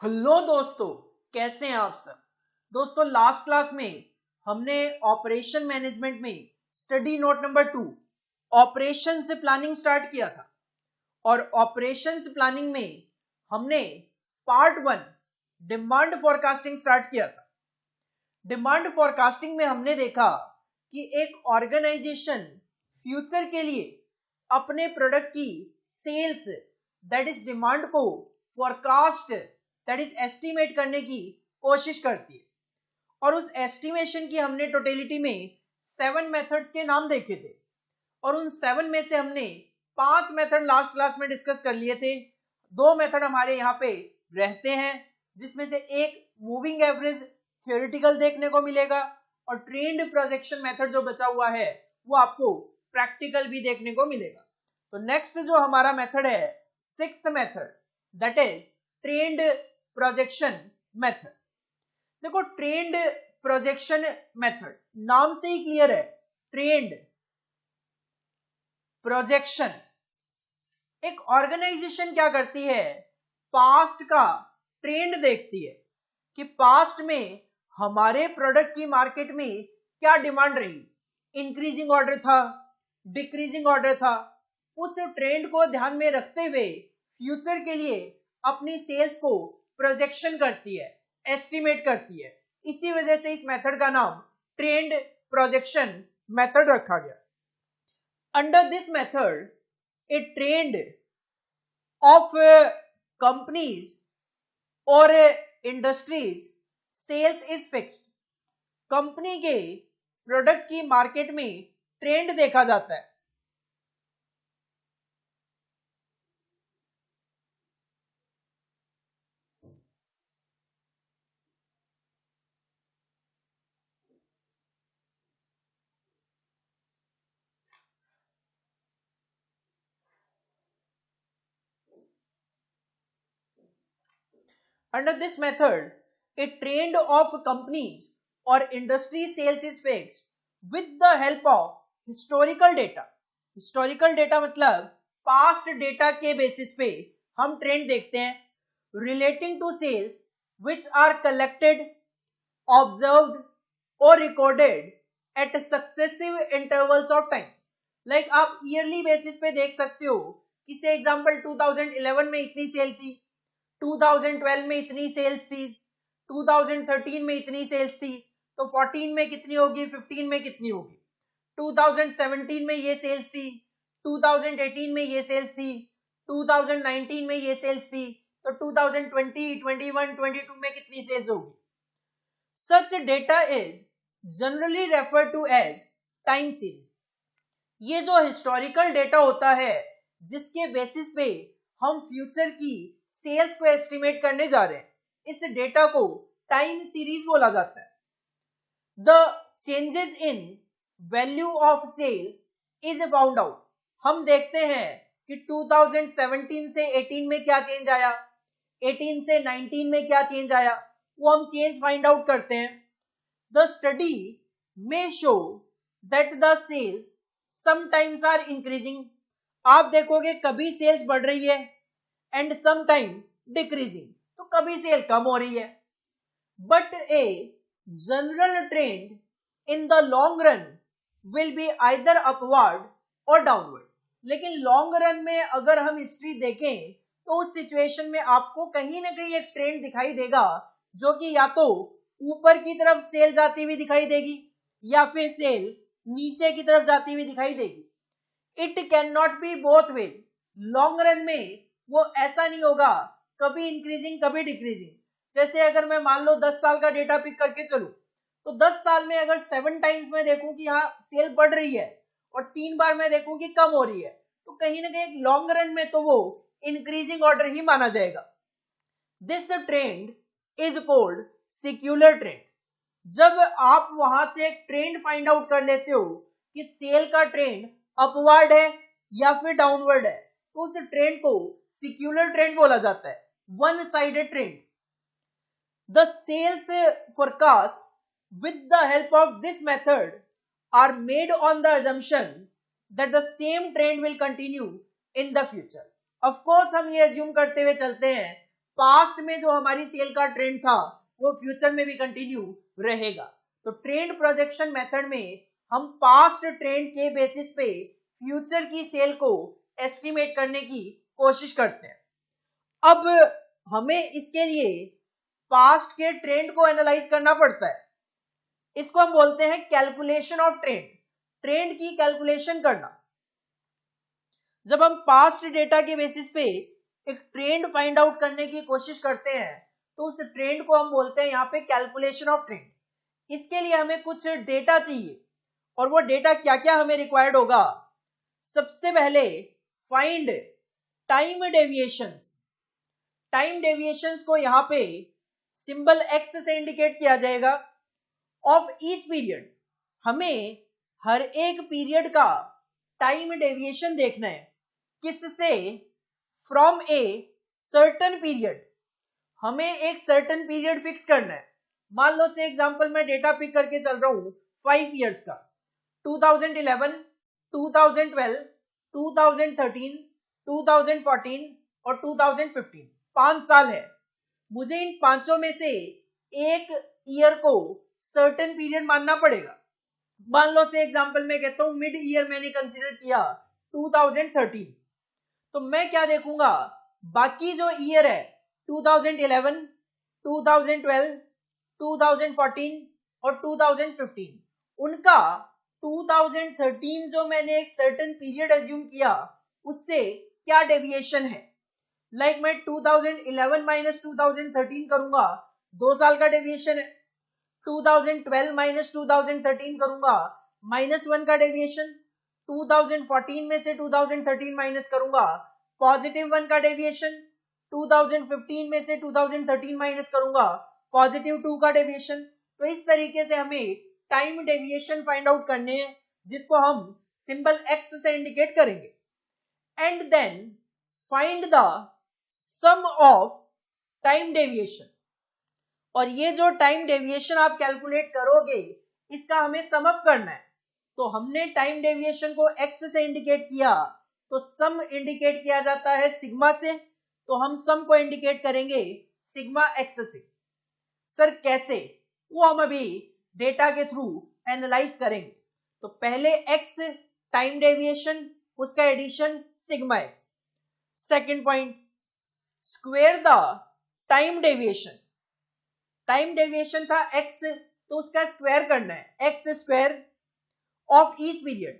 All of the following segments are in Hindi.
हेलो दोस्तों, कैसे हैं आप सब। दोस्तों, लास्ट क्लास में हमने ऑपरेशन मैनेजमेंट में स्टडी नोट नंबर 2 ऑपरेशन से प्लानिंग स्टार्ट किया था। और ऑपरेशन प्लानिंग में हमने पार्ट 1 डिमांड फॉरकास्टिंग स्टार्ट किया था। डिमांड फॉरकास्टिंग में हमने देखा कि एक ऑर्गेनाइजेशन फ्यूचर के लिए अपने प्रोडक्ट की सेल्स दैट इज डिमांड को फॉरकास्ट दैट इज एस्टिमेट करने की कोशिश करती है। और उस एस्टिमेशन की हमने टोटलिटी में 7 मेथड्स के नाम देखे थे। और उन 7 में से हमने 5 मेथड लास्ट क्लास में डिस्कस कर लिए थे। 2 मेथड हमारे यहाँ पे रहते हैं, जिसमें से एक मूविंग एवरेज थ्योरेटिकल देखने को मिलेगा और ट्रेंड प्रोजेक्शन मेथड जो बचा हुआ है वो आपको प्रैक्टिकल भी देखने को मिलेगा। तो नेक्स्ट जो हमारा मेथड है 6th method that is trend projection method. देखो, ट्रेंड प्रोजेक्शन मेथड नाम से ही क्लियर है। ट्रेंड प्रोजेक्शन, एक ऑर्गेनाइजेशन क्या करती है, पास्ट का ट्रेंड देखती है कि पास्ट में हमारे प्रोडक्ट की मार्केट में क्या डिमांड रही, इंक्रीजिंग ऑर्डर था, डिक्रीजिंग ऑर्डर था। उस ट्रेंड को ध्यान में रखते हुए फ्यूचर के लिए अपनी सेल्स को प्रोजेक्शन करती है, एस्टिमेट करती है। इसी वजह से इस मेथड का नाम ट्रेंड प्रोजेक्शन मेथड रखा गया। Under this method a trend of companies or industries sales is fixed। Company के प्रोडक्ट की मार्केट में ट्रेंड देखा जाता है। Under this method, a trend of companies or industry sales is fixed with the help of historical data। historical data मतलब पास्ट डेटा के बेसिस पे हम ट्रेंड देखते हैं। Relating to sales which are collected, observed और recorded at successive intervals of time. Like आप ईयरली बेसिस पे देख सकते हो कि से एग्जांपल 2011 में इतनी सेल थी, 2012 में इतनी सेल्स थी, 2013 में इतनी सेल्स थी, तो 14 में कितनी होगी, 15 में कितनी होगी, 2017 में ये सेल्स थी, 2018 में ये सेल्स थी, 2019 में ये सेल्स थी, तो 2020, 21, 22 में कितनी सेल्स होगी। Such data is generally refer to as time series. ये जो हिस्टोरिकल डेटा होता है जिसके बेसिस पे हम फ्यूचर की सेल्स को एस्टिमेट करने जा रहे हैं, इस डेटा को टाइम सीरीज बोला जाता है। The changes in value of sales is found out. हम देखते हैं कि 2017 से 18 में क्या चेंज आया, 18 से 19 में क्या चेंज आया, वो हम चेंज फाइंड आउट करते हैं। The study may show that the sales sometimes are increasing. आप देखोगे कभी सेल्स बढ़ रही है एंड सम टाइम डिक्रीजिंग, तो कभी सेल कम हो रही है। But a general trend in the long run will be either upward और डाउनवर्ड। लेकिन लॉन्ग रन में अगर हम हिस्ट्री देखें तो उस सिचुएशन में आपको कहीं ना कहीं एक ट्रेंड दिखाई देगा, जो कि या तो ऊपर की तरफ सेल जाती हुई दिखाई देगी या फिर सेल नीचे की तरफ जाती हुई दिखाई देगी। It can not be both ways. Long run में वो ऐसा नहीं होगा, कभी इंक्रीजिंग कभी डिक्रीजिंग। जैसे अगर मैं मान लो 10 साल का डेटा पिक करके चलूं, तो 10 साल में अगर 7 टाइम्स मैं देखूं कि हाँ सेल बढ़ रही है और 3 बार मैं देखूं कि कम हो रही है, तो कहीं ना कहीं लॉन्ग रन में तो वो इंक्रीजिंग ऑर्डर ही माना जाएगा। This trend is called secular trend. जब आप वहां से एक ट्रेंड फाइंड आउट कर लेते हो कि सेल का ट्रेंड अपवर्ड है या फिर डाउनवर्ड है, तो उस ट्रेंड को सेक्युलर ट्रेंड बोला जाता है, one sided trend. The sales forecast with the help of this method are made on the assumption that the same trend will continue in the future। of course हम ये assume करते हुए चलते हैं पास्ट में जो हमारी सेल का ट्रेंड था वो फ्यूचर में भी कंटिन्यू रहेगा। तो ट्रेंड प्रोजेक्शन मेथड में हम पास्ट ट्रेंड के बेसिस पे फ्यूचर की सेल को एस्टिमेट करने की कोशिश करते हैं। अब हमें इसके लिए पास्ट के ट्रेंड को एनालाइज करना पड़ता है। इसको हम बोलते हैं कैलकुलेशन ऑफ ट्रेंड, ट्रेंड की कैलकुलेशन करना। जब हम पास्ट डेटा के बेसिस पे एक ट्रेंड फाइंड आउट करने की कोशिश करते हैं तो उस ट्रेंड को हम बोलते हैं यहाँ पे कैलकुलेशन ऑफ ट्रेंड। इसके लिए हमें कुछ डेटा चाहिए और वो डेटा क्या क्या हमें रिक्वायर्ड होगा। सबसे पहले find time deviations. Time deviations को यहाँ पे सिंबल एक्स से इंडिकेट किया जाएगा। ऑफ ईच पीरियड, हमें हर एक पीरियड का टाइम डेविएशन देखना है। किससे? फ्रॉम ए सर्टन पीरियड, हमें एक सर्टन पीरियड फिक्स करना है। मान लो से एग्जांपल मैं डेटा पिक करके चल रहा हूं 5 इयर्स का, 2011, 2012, 2013, 2014 और 2015, 5 साल है। मुझे इन पांचों में से एक ईयर को सर्टेन पीरियड मानना पड़ेगा। मान लो से एग्जांपल में कहता हूं मिड ईयर मैंने कंसीडर किया 2013, तो मैं क्या देखूंगा, बाकी जो ईयर है 2011, 2012, 2014 और 2015, उनका 2013 जो मैंने एक सर्टेन पीरियड एज्यूम किया उससे क्या डेविएशन है। लाइक मैं 2011 माइनस 2013 करूंगा, 2 साल का डेविएशन है। 2012 माइनस 2013 करूंगा, -1 का डेविएशन। 2014 में से 2013 माइनस करूंगा, +1 का डेविएशन। 2015 में से 2013 माइनस करूंगा, +2 का डेविएशन। तो इस तरीके से हमें टाइम डेविएशन फाइंड आउट करने हैं, जिसको हम सिंबल एक्स से इंडिकेट करेंगे। And then find the sum of time deviation, और ये जो टाइम डेविएशन आप कैलकुलेट करोगे इसका हमें सम अप करना है। तो हमने टाइम डेविएशन को एक्स से इंडिकेट किया, तो सम इंडिकेट किया जाता है सिग्मा से, तो हम सम को इंडिकेट करेंगे सिग्मा एक्स से। सर कैसे, वो हम अभी डेटा के थ्रू एनालाइज करेंगे। तो पहले एक्स टाइम डेविएशन, उसका addition sigma x. Second point, square the time deviation. Time deviation था एक्स, तो उसका स्क्वायर करना है, x square of each period,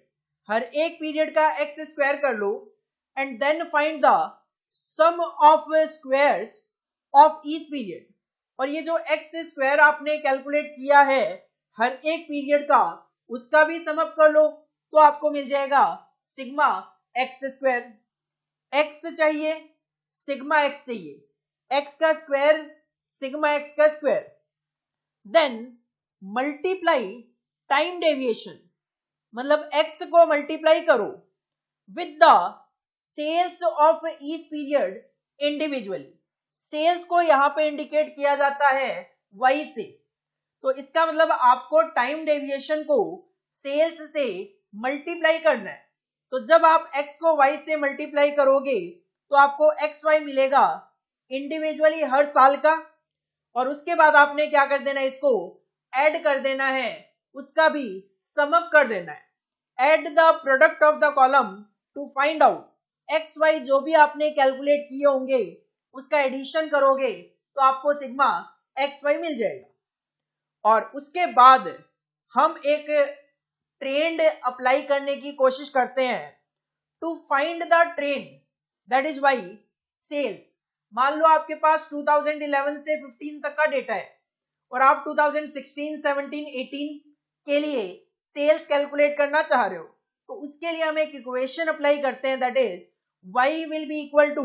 हर एक पीरियड का एक्स स्क्वायर कर लो। And then find the sum of squares of each period, और ये जो एक्स स्क्वायर आपने कैलकुलेट किया है हर एक पीरियड का, उसका भी सम अप कर लो, तो आपको मिल जाएगा सिग्मा एक्स स्क्वायर। एक्स चाहिए, सिग्मा एक्स चाहिए, एक्स का स्क्वायर सिग्मा एक्स का square. Then multiply time deviation, मतलब एक्स को मल्टीप्लाई करो with the sales of each period individually. Sales को यहां पे इंडिकेट किया जाता है वाई से, तो इसका मतलब आपको टाइम डेविएशन को सेल्स से मल्टीप्लाई करना है। तो जब आप एक्स को वाई से मल्टीप्लाई करोगे तो आपको एक्स वाई मिलेगा इंडिविजुअली हर साल का, और उसके बाद आपने क्या कर देना है, इसको ऐड कर देना है, उसका भी सम अप कर देना है। Add the product of the column to find out X Y, जो भी आपने कैलकुलेट किए होंगे उसका एडिशन करोगे तो आपको सिग्मा एक्स वाई मिल जाएगा। और उसके बाद हम एक ट्रेंड अप्लाई करने की कोशिश करते हैं to find the trend, that is Y sales. मान लो आपके पास 2011 से 15 तक का डेटा है और आप 2016, 17, 18 के लिए सेल्स कैलकुलेट करना चाह रहे हो, तो उसके लिए हम एक इक्वेशन अप्लाई करते हैं, that is y will be equal to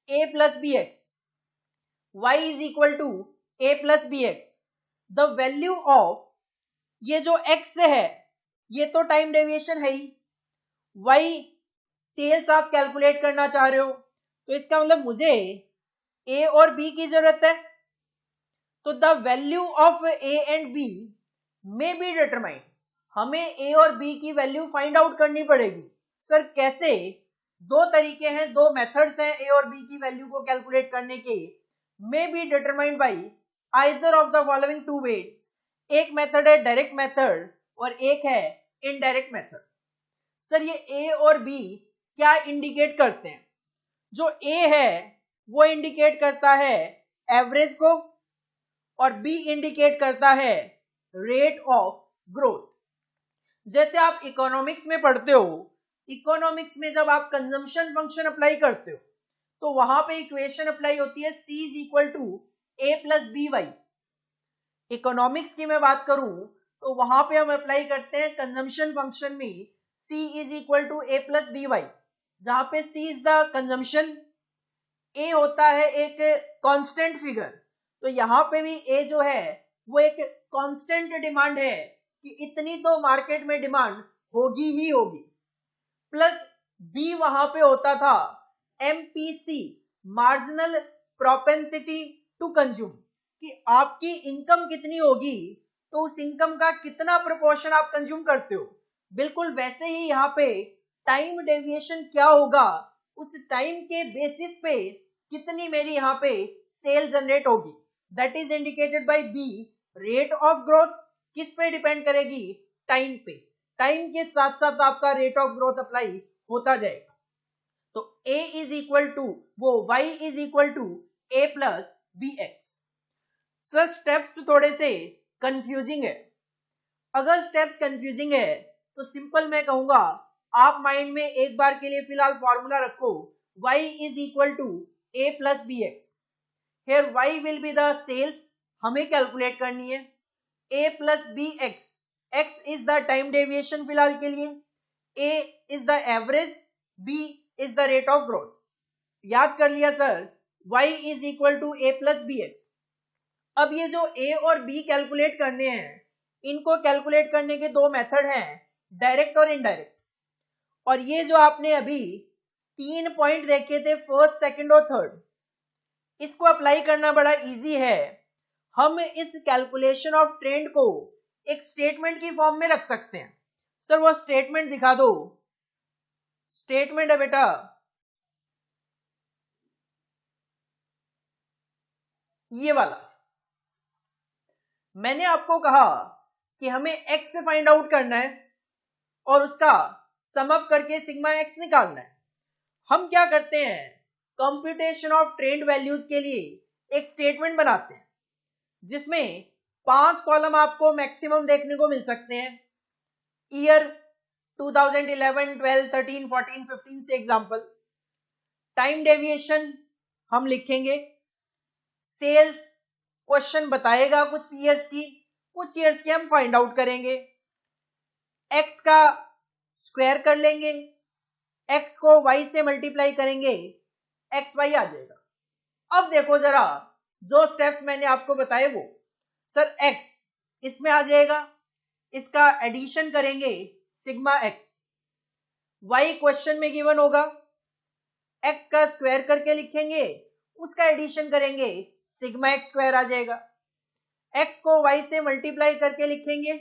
a plus B x. y is equal to a plus B X. The value of ये जो x है ये तो टाइम डेविएशन है ही, y सेल्स आप कैलकुलेट करना चाह रहे हो, तो इसका मतलब मुझे a और b की जरूरत है। तो the value of a and b may be determined, हमें a और b की वैल्यू फाइंड आउट करनी पड़ेगी। सर कैसे? दो तरीके हैं, दो मेथड्स हैं a और b की वैल्यू को कैलकुलेट करने के। may be determined by either of the following two ways. एक मेथड है डायरेक्ट मेथड और एक है इनडायरेक्ट मेथड। सर ये ए और बी क्या इंडिकेट करते हैं? जो ए है वो इंडिकेट करता है एवरेज को और बी इंडिकेट करता है रेट ऑफ ग्रोथ। जैसे आप इकोनॉमिक्स में पढ़ते हो, इकोनॉमिक्स में जब आप कंजम्पशन फंक्शन अप्लाई करते हो तो वहां पे इक्वेशन अप्लाई होती है C is equal to A plus B Y. Economics की मैं बात करूं तो वहां पे हम अप्लाई करते हैं कंजम्पशन फंक्शन में C is equal to A plus B Y, जहां पे C is the consumption, A होता है एक कांस्टेंट फिगर। तो यहां पे भी A जो है वो एक कांस्टेंट डिमांड है कि इतनी तो मार्केट में डिमांड होगी ही होगी, प्लस B वहां पे होता था MPC, marginal propensity to consume, कि आपकी इनकम कितनी होगी तो उस इनकम का कितना प्रोपोर्शन आप कंज्यूम करते हो। बिल्कुल वैसे ही यहाँ पे टाइम डेविएशन क्या होगा, उस टाइम के बेसिस पे कितनी मेरी यहाँ पे सेल जनरेट होगी, that is indicated by B. Rate of growth किस पे डिपेंड करेगी? टाइम पे। टाइम के साथ साथ आपका रेट ऑफ ग्रोथ अप्लाई होता जाएगा। तो A इज इक्वल टू वो Y is equal to A plus B X. Sir steps थोड़े से कंफ्यूजिंग है। अगर स्टेप्स कंफ्यूजिंग है तो सिंपल मैं कहूंगा आप माइंड में एक बार के लिए फिलहाल फॉर्मूला रखो, Y is equal to A plus B X. Here Y will be the sales, हमें कैलकुलेट करनी है, A plus B X, X is the time deviation फिलहाल के लिए, A is the average, B is the rate of growth. याद कर लिया sir, Y is equal to A plus B X. अब ये जो A और B कैलकुलेट करने हैं, इनको कैलकुलेट करने के दो मेथड हैं, डायरेक्ट और इनडायरेक्ट। और ये जो आपने अभी 3 पॉइंट देखे थे, फर्स्ट, सेकंड और थर्ड, इसको अप्लाई करना बड़ा इजी है। हम इस कैलकुलेशन ऑफ ट्रेंड को एक स्टेटमेंट की फॉर्म में रख सकते हैं। सर वो स्टेटमेंट दिखा दो। स्टेटमेंट है बेटा, ये वाला। मैंने आपको कहा कि हमें x से फाइंड आउट करना है और उसका सम अप करके सिग्मा x निकालना है। हम क्या करते हैं, कंप्यूटेशन ऑफ ट्रेंड वैल्यूज के लिए एक स्टेटमेंट बनाते हैं जिसमें 5 कॉलम आपको मैक्सिमम देखने को मिल सकते हैं। ईयर 2011, 12, 13, 14, 15 से एग्जांपल। टाइम डेविएशन हम लिखेंगे, सेल्स क्वेश्चन बताएगा कुछ ईयर्स की हम फाइंड आउट करेंगे, x का स्क्वायर कर लेंगे, x को y से मल्टीप्लाई करेंगे, xy आ जाएगा। अब देखो जरा जो स्टेप्स मैंने आपको बताए वो, सर x इसमें आ जाएगा, इसका एडिशन करेंगे सिग्मा x, y क्वेश्चन में गिवन होगा, x का स्क्वायर करके लिखेंगे, उसका एडिशन करेंगे सिग्मा x स्क्वायर आ जाएगा। x को y से मल्टीप्लाई करके लिखेंगे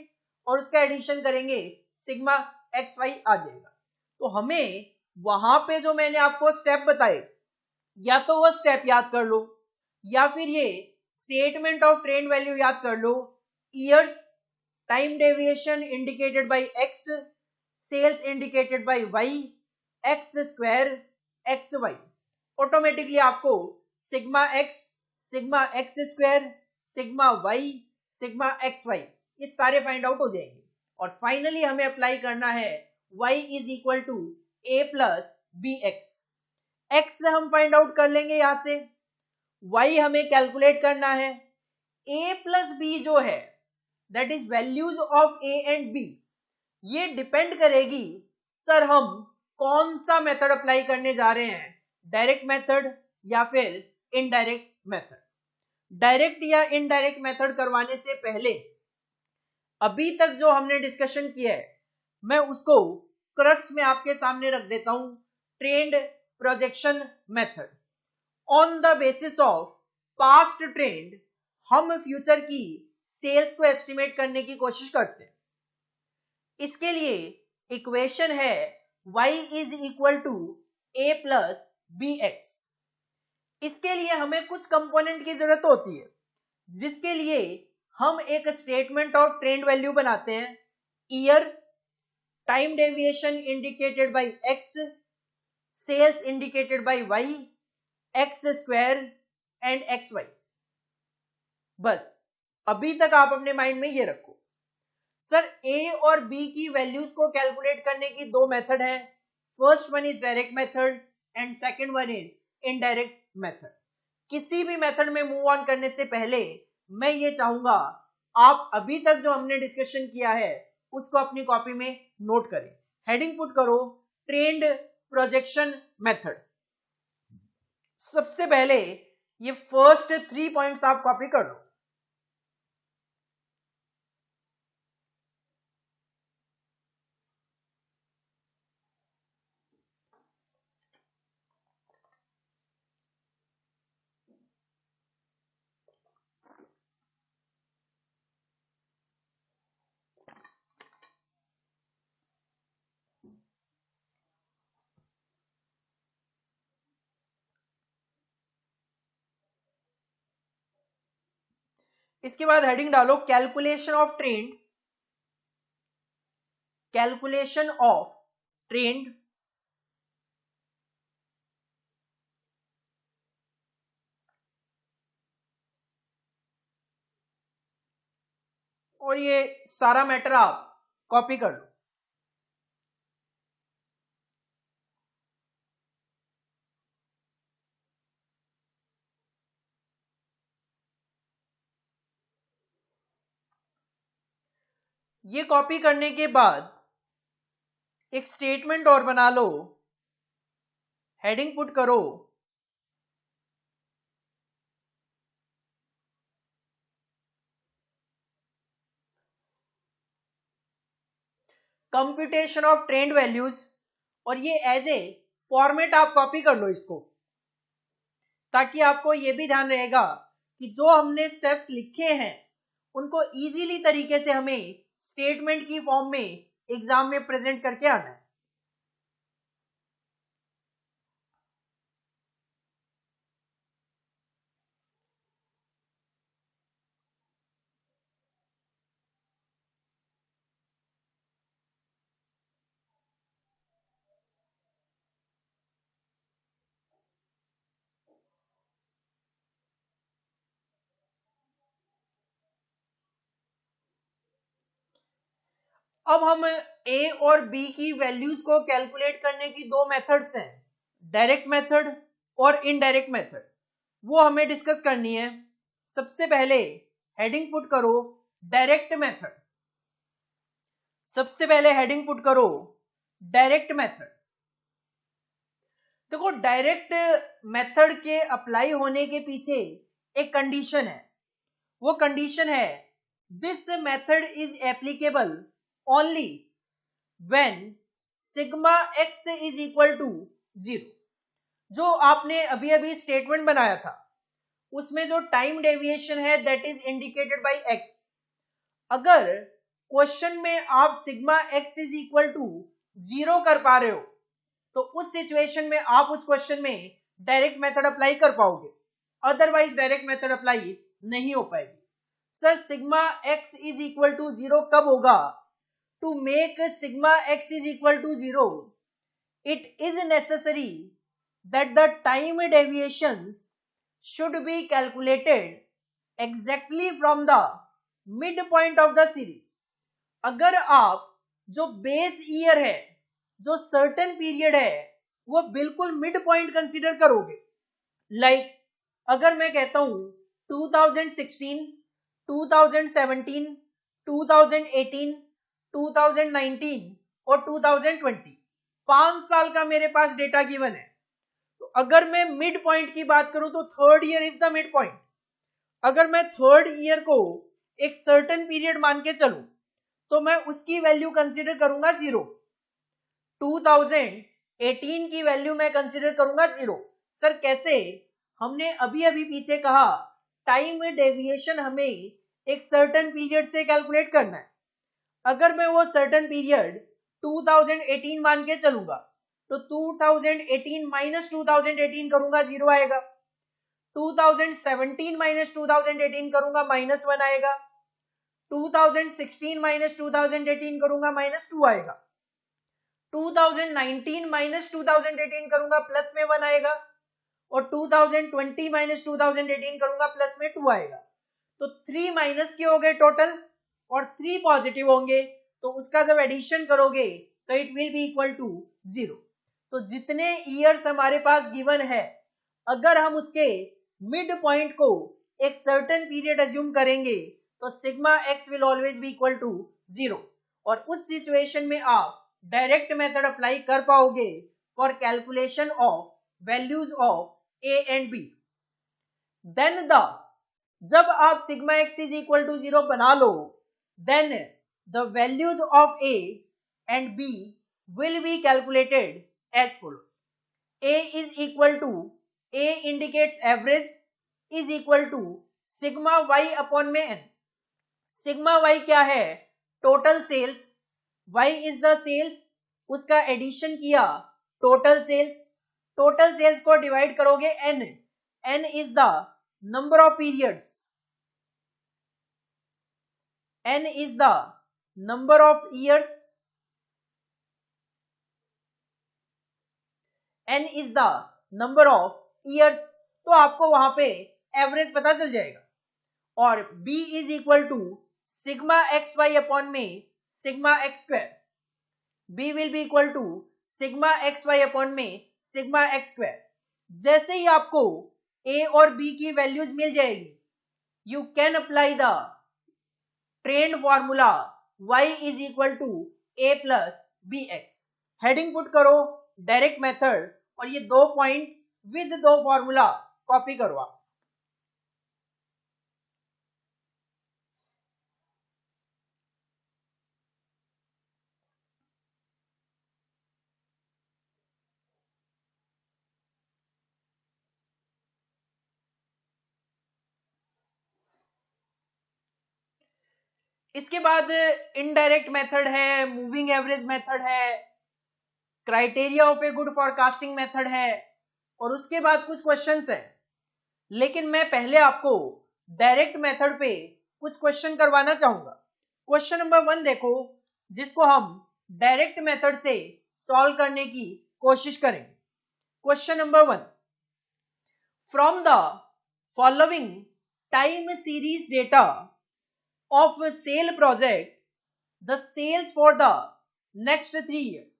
और उसका एडिशन करेंगे सिग्मा xy आ जाएगा। तो हमें वहां पे जो मैंने आपको स्टेप बताए, या तो वो स्टेप याद कर लो या फिर ये स्टेटमेंट ऑफ ट्रेंड वैल्यू याद कर लो। Years, time deviation indicated by x, sales indicated by y, x square xy। Automatically आपको sigma x, sigma x square, sigma y, sigma xy ये सारे फाइंड आउट हो जाएंगे। और फाइनली हमें अप्लाई करना है y is equal to a plus B X. x हम फाइंड आउट कर लेंगे यहां से, y हमें कैलकुलेट करना है, a प्लस b जो है that is values of a and b। ये डिपेंड करेगी सर हम कौन सा मेथड अप्लाई करने जा रहे हैं, डायरेक्ट मेथड या फिर इनडायरेक्ट मेथड। डायरेक्ट या इनडायरेक्ट मेथड करवाने से पहले अभी तक जो हमने डिस्कशन किया है मैं उसको क्रक्स में आपके सामने रख देता हूं। Trend projection method, on the basis of past trend हम फ्यूचर की सेल्स को एस्टिमेट करने की कोशिश करते हैं। इसके लिए इक्वेशन है y is equal to a plus B x. इसके लिए हमें कुछ कंपोनेंट की जरूरत होती है, जिसके लिए हम एक स्टेटमेंट ऑफ ट्रेंड वैल्यू बनाते हैं। Year, time deviation indicated by x, sales indicated by Y, X square and X Y. बस अभी तक आप अपने माइंड में ये रखो। सर ए और बी की वैल्यूज को कैलकुलेट करने की दो मेथड है। First one is direct method and second one is indirect method. किसी भी मेथड में मूव ऑन करने से पहले मैं ये चाहूंगा आप अभी तक जो हमने डिस्कशन किया है उसको अपनी कॉपी में नोट करें। हेडिंग पुट करो ट्रेंड प्रोजेक्शन मेथड। सबसे पहले ये फर्स्ट 3 पॉइंट्स आप कॉपी कर लो। इसके बाद हेडिंग डालो calculation of trend, calculation of trend और ये सारा मैटर आप कॉपी कर लो। ये कॉपी करने के बाद एक स्टेटमेंट और बना लो। हेडिंग पुट करो कंप्यूटेशन ऑफ ट्रेंड वैल्यूज, और ये एज ए फॉर्मेट आप कॉपी कर लो इसको, ताकि आपको ये भी ध्यान रहेगा कि जो हमने स्टेप्स लिखे हैं उनको इजीली तरीके से हमें स्टेटमेंट की फॉर्म में एग्जाम में प्रेजेंट करके आना है। अब हम ए और बी की वैल्यूज को कैलकुलेट करने की दो मेथड्स हैं, डायरेक्ट मेथड और इनडायरेक्ट मेथड, वो हमें डिस्कस करनी है। सबसे पहले हेडिंग पुट करो डायरेक्ट मेथड। सबसे पहले हेडिंग पुट करो डायरेक्ट मेथड। देखो डायरेक्ट मेथड के अप्लाई होने के पीछे एक कंडीशन है। वो कंडीशन है this method is applicable only when sigma x is equal to 0। जो आपने अभी अभी स्टेटमेंट बनाया था उसमें जो टाइम डेविएशन है that is indicated by X, अगर क्वेश्चन में आप sigma x is equal to 0 कर पा रहे हो तो उस सिचुएशन में आप उस क्वेश्चन में डायरेक्ट मेथड अप्लाई कर पाओगे, अदरवाइज डायरेक्ट मेथड अप्लाई नहीं हो पाएगी। Sir sigma x is equal to 0 कब होगा? To make sigma x is equal to 0 it is necessary that the time deviations should be calculated exactly from the midpoint of the series। अगर आप जो बेस ईयर है, जो सर्टेन पीरियड है, वो बिल्कुल मिड पॉइंट कंसीडर करोगे, लाइक अगर मैं कहता हूं 2016, 2017, 2018, 2019 और 2020, 5 साल का मेरे पास डेटा गिवन है, तो अगर मैं मिड पॉइंट की बात करूं तो third year is the mid point. अगर मैं थर्ड ईयर को एक सर्टेन पीरियड मान के चलूं तो मैं उसकी वैल्यू कंसीडर करूंगा 0। 2018 की वैल्यू मैं कंसीडर करूंगा 0। सर कैसे? हमने अभी अभी पीछे कहा टाइम डेविएशन हमें एक सर्टेन पीरियड से कैलकुलेट करना है। अगर मैं वो सर्टेन पीरियड 2018 मान के चलूंगा तो 2018 माइनस 2018 करूंगा 0 आएगा। 2017 माइनस 2018 करूंगा -1 आएगा, 2016 माइनस 2018 करूंगा -2 आएगा, 2019 माइनस 2018 करूंगा प्लस में 1 आएगा, और 2020 माइनस 2018 करूंगा प्लस में 2 आएगा। तो 3 माइनस के हो गए टोटल और 3 पॉजिटिव होंगे, तो उसका जब एडिशन करोगे तो it will be equal to 0। तो जितने ईयर्स हमारे पास गिवन है, अगर हम उसके मिड पॉइंट को एक सर्टेन पीरियड अज्यूम करेंगे तो sigma X will always be equal to 0, और उस सिचुएशन में आप डायरेक्ट मेथड अप्लाई कर पाओगे for calculation of values of A and b. Then जब आप sigma x is equal to 0 बना लो, then the values of A and b will be calculated as follows. A is equal to, A indicates average, is equal to sigma y upon में n. sigma y क्या है? Total sales, y is the sales, उसका एडिशन किया टोटल सेल्स, टोटल सेल्स को डिवाइड करोगे n, n is the number of periods, n is the number of years, n is the number of years, तो आपको वहां पे एवरेज पता चल जाएगा। और b is equal to sigma x y upon में sigma x square, b will be equal to sigma x y upon में सिग्मा एक्स स्क्वायर। जैसे ही आपको a और b की वैल्यूज मिल जाएगी, you can apply the trend formula y is equal to a plus bx। Heading put करो डायरेक्ट मेथड, और ये 2 पॉइंट विद 2 फॉर्मूला कॉपी करो आप। इसके बाद इनडायरेक्ट मेथड है, मूविंग एवरेज मेथड है, criteria of a good forecasting method है, और उसके बाद कुछ क्वेश्चंस हैं। लेकिन मैं पहले आपको डायरेक्ट मेथड पे कुछ क्वेश्चन करवाना चाहूंगा। क्वेश्चन नंबर 1 देखो, जिसको हम डायरेक्ट मेथड से सॉल्व करने की कोशिश करेंगे। Question number 1, from the following time series data of sale project the sales for the next 3 years।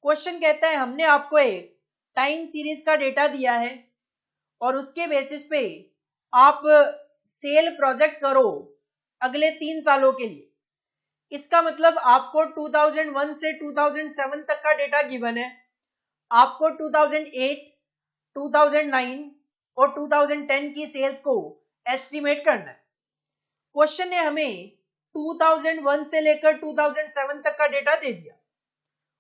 क्वेश्चन कहता है हमने आपको एक टाइम सीरीज का डेटा दिया है और उसके बेसिस पे आप सेल प्रोजेक्ट करो अगले 3 सालों के लिए। इसका मतलब आपको 2001 से 2007 तक का डेटा गिवन है, आपको 2008, 2009 और 2010 की सेल्स को एस्टिमेट करना है। क्वेश्चन ने हमें 2001 से लेकर 2007 तक का डेटा दे दिया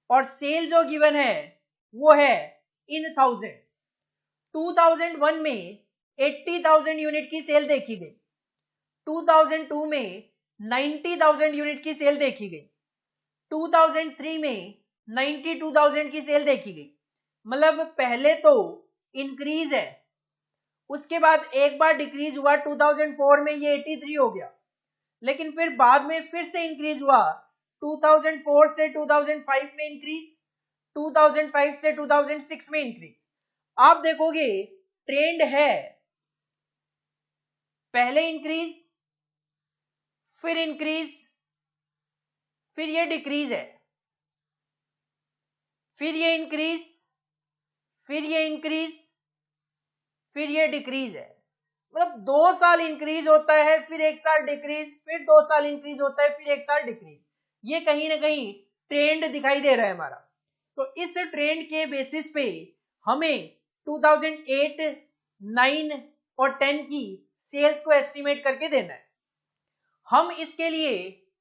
और सेल जो गिवन है वो है इन 1000। 2001 में 80,000 यूनिट की सेल देखी गई, 2002 में 90,000 यूनिट की सेल देखी गई, 2003 में 92,000 की सेल देखी गई। मतलब पहले तो इंक्रीज है, उसके बाद एक बार डिक्रीज हुआ, 2004 में ये 83 हो गया, लेकिन फिर बाद में फिर से इंक्रीज हुआ, 2004 से 2005 में इंक्रीज, 2005 से 2006 में इंक्रीज। आप देखोगे ट्रेंड है, पहले इंक्रीज, फिर इंक्रीज, फिर ये डिक्रीज है, फिर ये इंक्रीज, फिर ये इंक्रीज, फिर ये डिक्रीज है। मतलब 2 साल इंक्रीज होता है, फिर 1 साल डिक्रीज, फिर 2 साल इंक्रीज होता है, फिर 1 साल डिक्रीज। ये कहीं ना कहीं ट्रेंड दिखाई दे रहा है हमारा। तो इस ट्रेंड के बेसिस पे हमें 2008, 9 और 10 की सेल्स को एस्टिमेट करके देना है। हम इसके लिए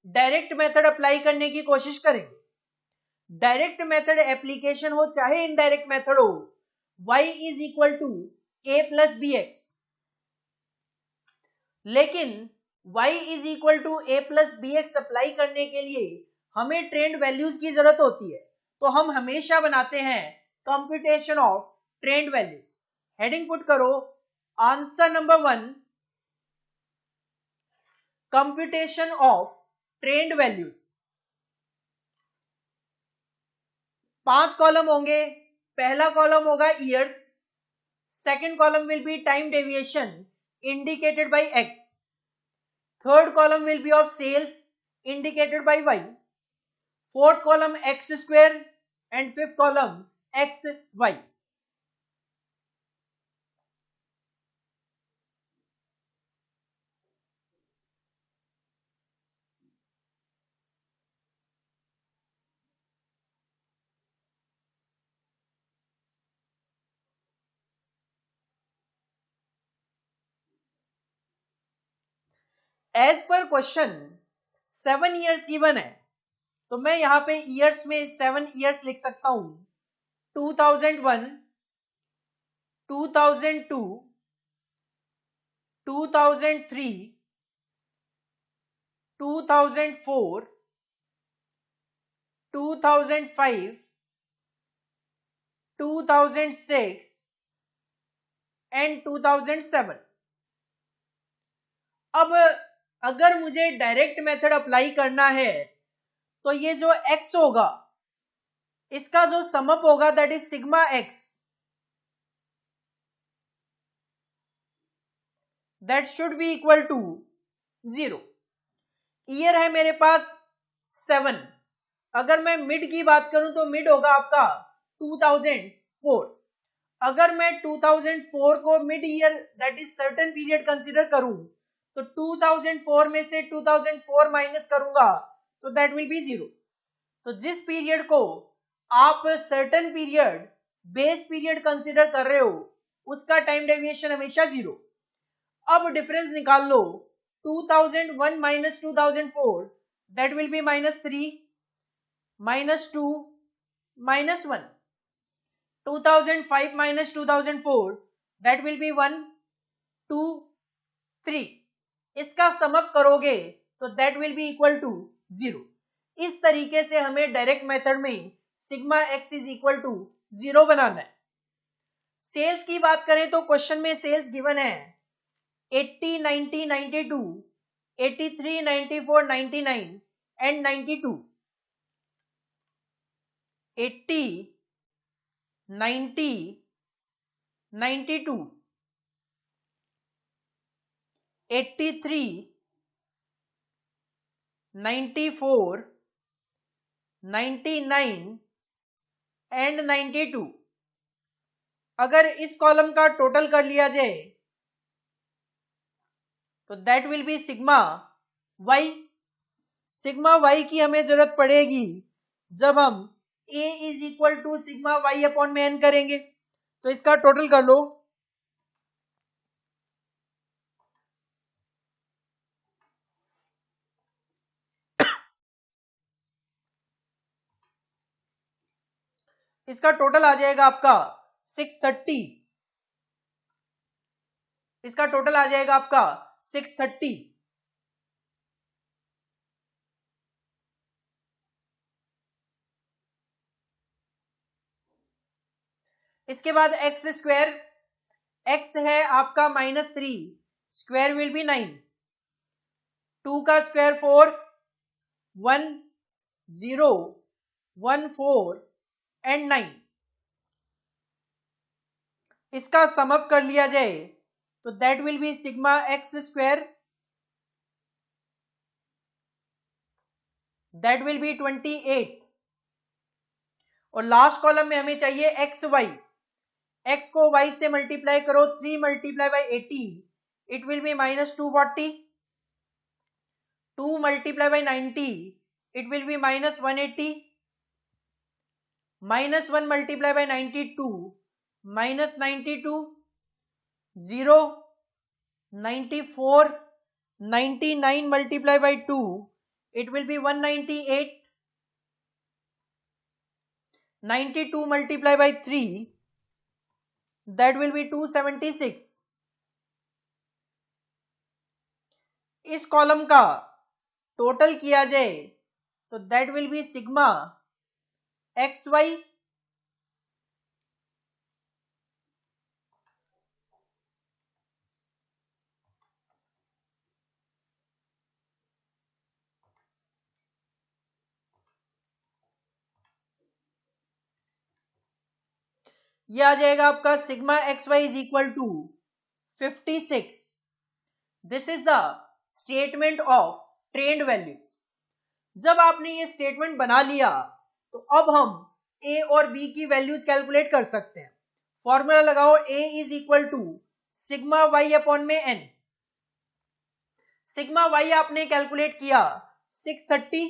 डायरेक्ट मेथड अप्लाई करने की कोशिश करेंगे। डायरेक्ट मेथड एप्लीकेशन हो चाहे इनडायरेक्ट मेथड हो, y is equal to a plus B X. लेकिन y is equal to a plus B X apply करने के लिए हमें ट्रेंड वैल्यूज की जरूरत होती है। तो हम हमेशा बनाते हैं computation of trend values. Heading put करो answer number 1, computation of trend values. 5 column होंगे। पहला कॉलम होगा years, second column will be time deviation indicated by x, third column will be of sales indicated by y, fourth column x square and fifth column x y. As पर क्वेश्चन 7 ईयर्स गिवन है, तो मैं यहां पे ईयर्स में 7 ईयर्स लिख सकता हूं। 2001, 2002, 2003, 2004, 2005, 2006 एंड 2007। अब अगर मुझे डायरेक्ट मेथड अप्लाई करना है तो ये जो x होगा इसका जो समअप होगा that is sigma x, that should be equal to 0। Year है मेरे पास 7। अगर मैं मिड की बात करूं तो मिड होगा आपका 2004। अगर मैं 2004 को mid year that is certain period consider करूं तो 2004 में से 2004 माइनस करूंगा तो दैट विल बी 0। तो जिस पीरियड को आप certain period base period consider कर रहे हो उसका टाइम डेविएशन हमेशा 0। अब डिफरेंस निकाल लो, 2001 minus 2004 that will B -3, -2, -1। 2005 minus 2004 that will be 1, 2, 3। इसका समअप करोगे तो that will be equal to 0। इस तरीके से हमें डायरेक्ट मेथड में sigma x is equal to 0 बनाना है। सेल्स की बात करें तो क्वेश्चन में सेल्स गिवन है 80, 90, 92, 83, 94, 99 एंड 92। 80, 90, 92, 83, 94, 99 एंड 92। अगर इस कॉलम का टोटल कर लिया जाए तो that will be sigma Y. Sigma Y की हमें जरूरत पड़ेगी जब हम a is equal to sigma Y upon में n करेंगे। तो इसका टोटल कर लो, इसका टोटल आ जाएगा आपका 630। इसका टोटल आ जाएगा आपका 630। इसके बाद एक्स स्क्वायर, एक्स है आपका -3, स्क्वायर विल बी 9, 2 का स्क्वायर 4, 1, 0, 1, 4 एंड 9। इसका समअप कर लिया जाए तो that will be sigma x square, that will B 28। और लास्ट कॉलम में हमें चाहिए एक्स वाई। एक्स को वाई से मल्टीप्लाई करो, 3 multiply by 80 it will B -240, 2 multiply by 90 it will B -180, -1 multiply by 92 -92, 0, 94, 99 multiply by 2 it will B 198, 92 multiply by 3 that will be 276। इस कॉलम का टोटल किया जाए तो that will be sigma x Y ये आ जाएगा आपका sigma x Y is equal to 56. This is the statement of trend values. जब आपने ये स्टेटमेंट बना लिया तो अब हम ए और बी की वैल्यूज कैलकुलेट कर सकते हैं. फॉर्मूला लगाओ, a is equal to sigma Y upon में एन. सिग्मा वाई आपने कैलकुलेट किया 630.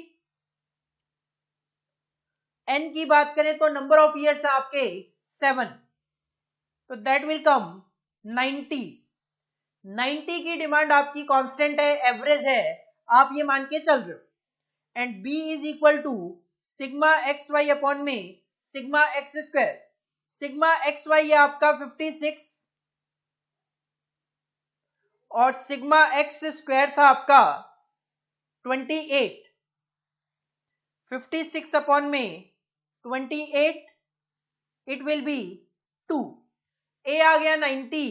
एन की बात करें तो नंबर ऑफ ईयर्स है आपके 7, तो दैट विल कम 90. 90 की डिमांड आपकी कांस्टेंट है, एवरेज है, आप ये मान के चल रहे हो. And b is equal to sigma x y upon में sigma x square. Sigma x y है आपका 56 और सिग्मा एक्स स्क्वायर था आपका 28. 56 अपॉन में 28, इट विल बी 2. ए आ गया 90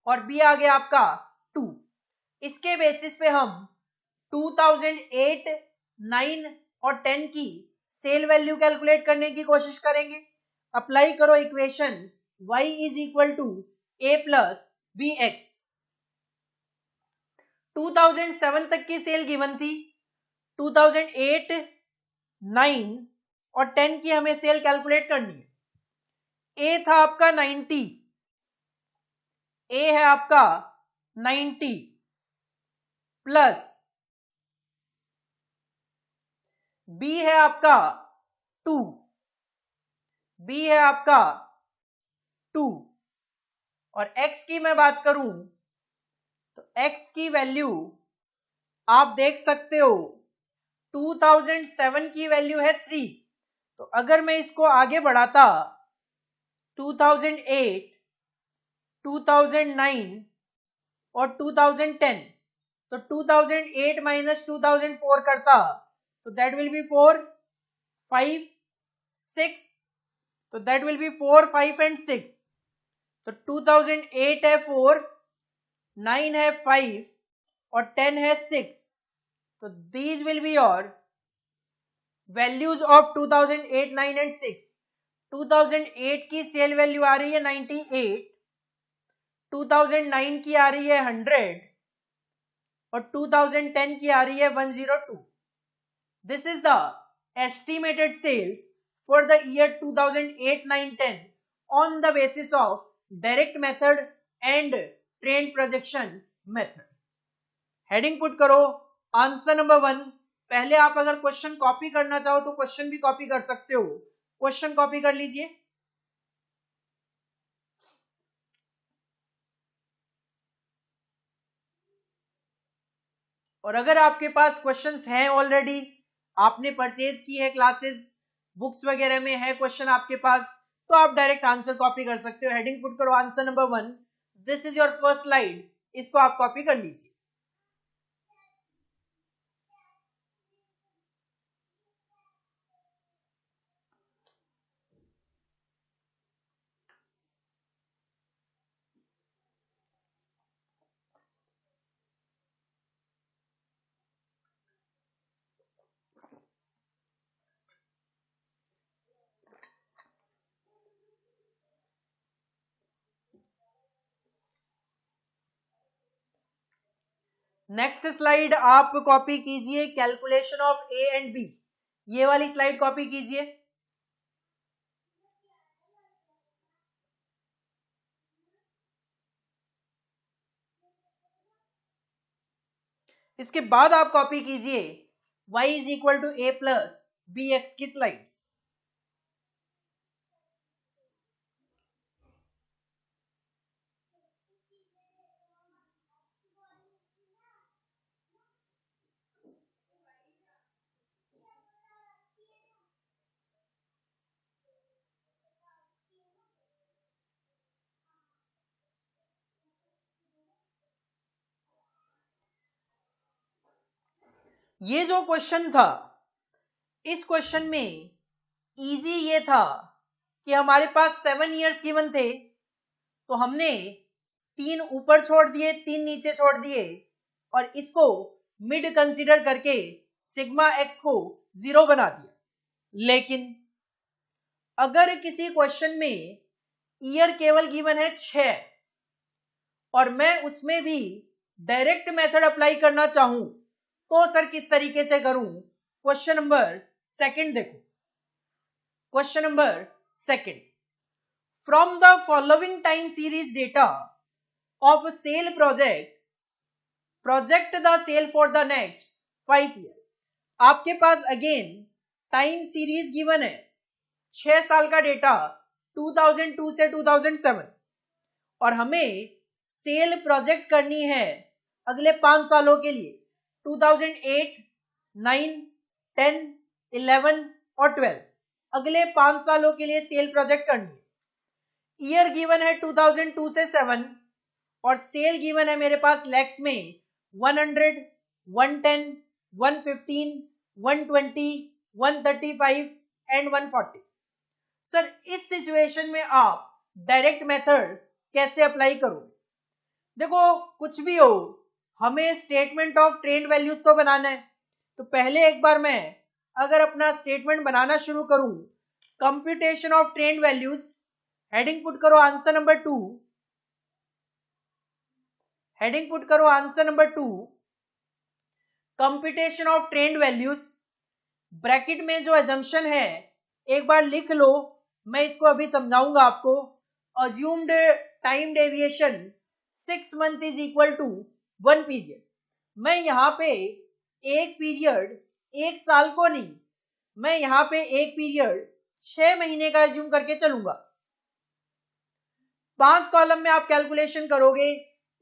और बी आ गया आपका 2. इसके बेसिस पे हम 2008, 9 और 10 की सेल वैल्यू कैलकुलेट करने की कोशिश करेंगे. अप्लाई करो equation y is equal to A plus B X. 2007 तक की सेल गिवन थी. 2008, 9 और 10 की हमें सेल कैलकुलेट करनी है. ए था आपका 90, ए है आपका 90 प्लस बी है आपका 2, बी है आपका 2 और x की मैं बात करूं तो x की वैल्यू आप देख सकते हो 2007 की वैल्यू है 3. तो अगर मैं इसको आगे बढ़ाता 2008, 2009 और 2010, तो 2008 माइनस 2004 करता तो दैट विल बी 4, 5, 6, तो दैट विल बी 4, 5 एंड 6. तो 2008 है 4, 9 है 5 और 10 है 6. तो these will be your values of 2008, 9 and 6. 2008 की सेल वैल्यू आ रही है 98, 2009 की आ रही है 100 और 2010 की आ रही है 102. This is the estimated sales for the year 2008, 9, 10 on the basis of direct method and trend projection method. Heading put करो आंसर नंबर 1. पहले आप अगर क्वेश्चन कॉपी करना चाहो तो क्वेश्चन भी कॉपी कर सकते हो. क्वेश्चन कॉपी कर लीजिए. और अगर आपके पास क्वेश्चंस हैं ऑलरेडी, आपने परचेज की है क्लासेस, बुक्स वगैरह में है क्वेश्चन आपके पास, तो आप डायरेक्ट आंसर कॉपी कर सकते हो. हेडिंग पुट करो answer number 1. This is your first slide. इसको आप कॉपी कर लीजिए. नेक्स्ट स्लाइड आप कॉपी कीजिए calculation of A and B. ये वाली स्लाइड कॉपी कीजिए. इसके बाद आप कॉपी कीजिए y is equal to A plus B X की स्लाइड्स. ये जो क्वेश्चन था, इस क्वेश्चन में इजी ये था कि हमारे पास 7 इयर्स गिवन थे, तो हमने 3 ऊपर छोड़ दिए, 3 नीचे छोड़ दिए और इसको मिड कंसीडर करके सिग्मा एक्स को 0 बना दिया. लेकिन अगर किसी क्वेश्चन में ईयर केवल गिवन है 6 और मैं उसमें भी डायरेक्ट मेथड अप्लाई करना चाहूं तो सर किस तरीके से करूं? क्वेश्चन नंबर सेकंड देखो, question number second, from the following time series data of sale project the sale for the next 5 year. आपके पास अगेन टाइम सीरीज गिवन है, 6 साल का डेटा 2002 से 2007 और हमें सेल प्रोजेक्ट करनी है अगले 5 सालों के लिए 2008, 9, 10, 11 और 12, अगले 5 सालों के लिए सेल प्रोजेक्ट करनी है। ईयर गिवन है 2002 से 7 और सेल गिवन है मेरे पास लैक्स में 100, 110, 115, 120, 135 एंड 140। सर इस सिचुएशन में आप डायरेक्ट मेथड कैसे अप्लाई करोगे? देखो कुछ भी हो, हमें स्टेटमेंट ऑफ ट्रेंड वैल्यूज तो बनाना है। तो पहले एक बार मैं अगर अपना स्टेटमेंट बनाना शुरू करूं, computation of trend values, heading put करो आंसर नंबर 2, हेडिंग पुट करो answer number 2, computation of trend values, bracket में जो अजम्पशन है एक बार लिख लो, मैं इसको अभी समझाऊंगा आपको। Assumed time deviation 6 month is equal to 1 period. मैं यहां पे एक पीरियड 1 साल को नहीं, मैं यहां पे एक पीरियड 6 महीने का अज्यूम करके चलूंगा। 5 कॉलम में आप कैलकुलेशन करोगे,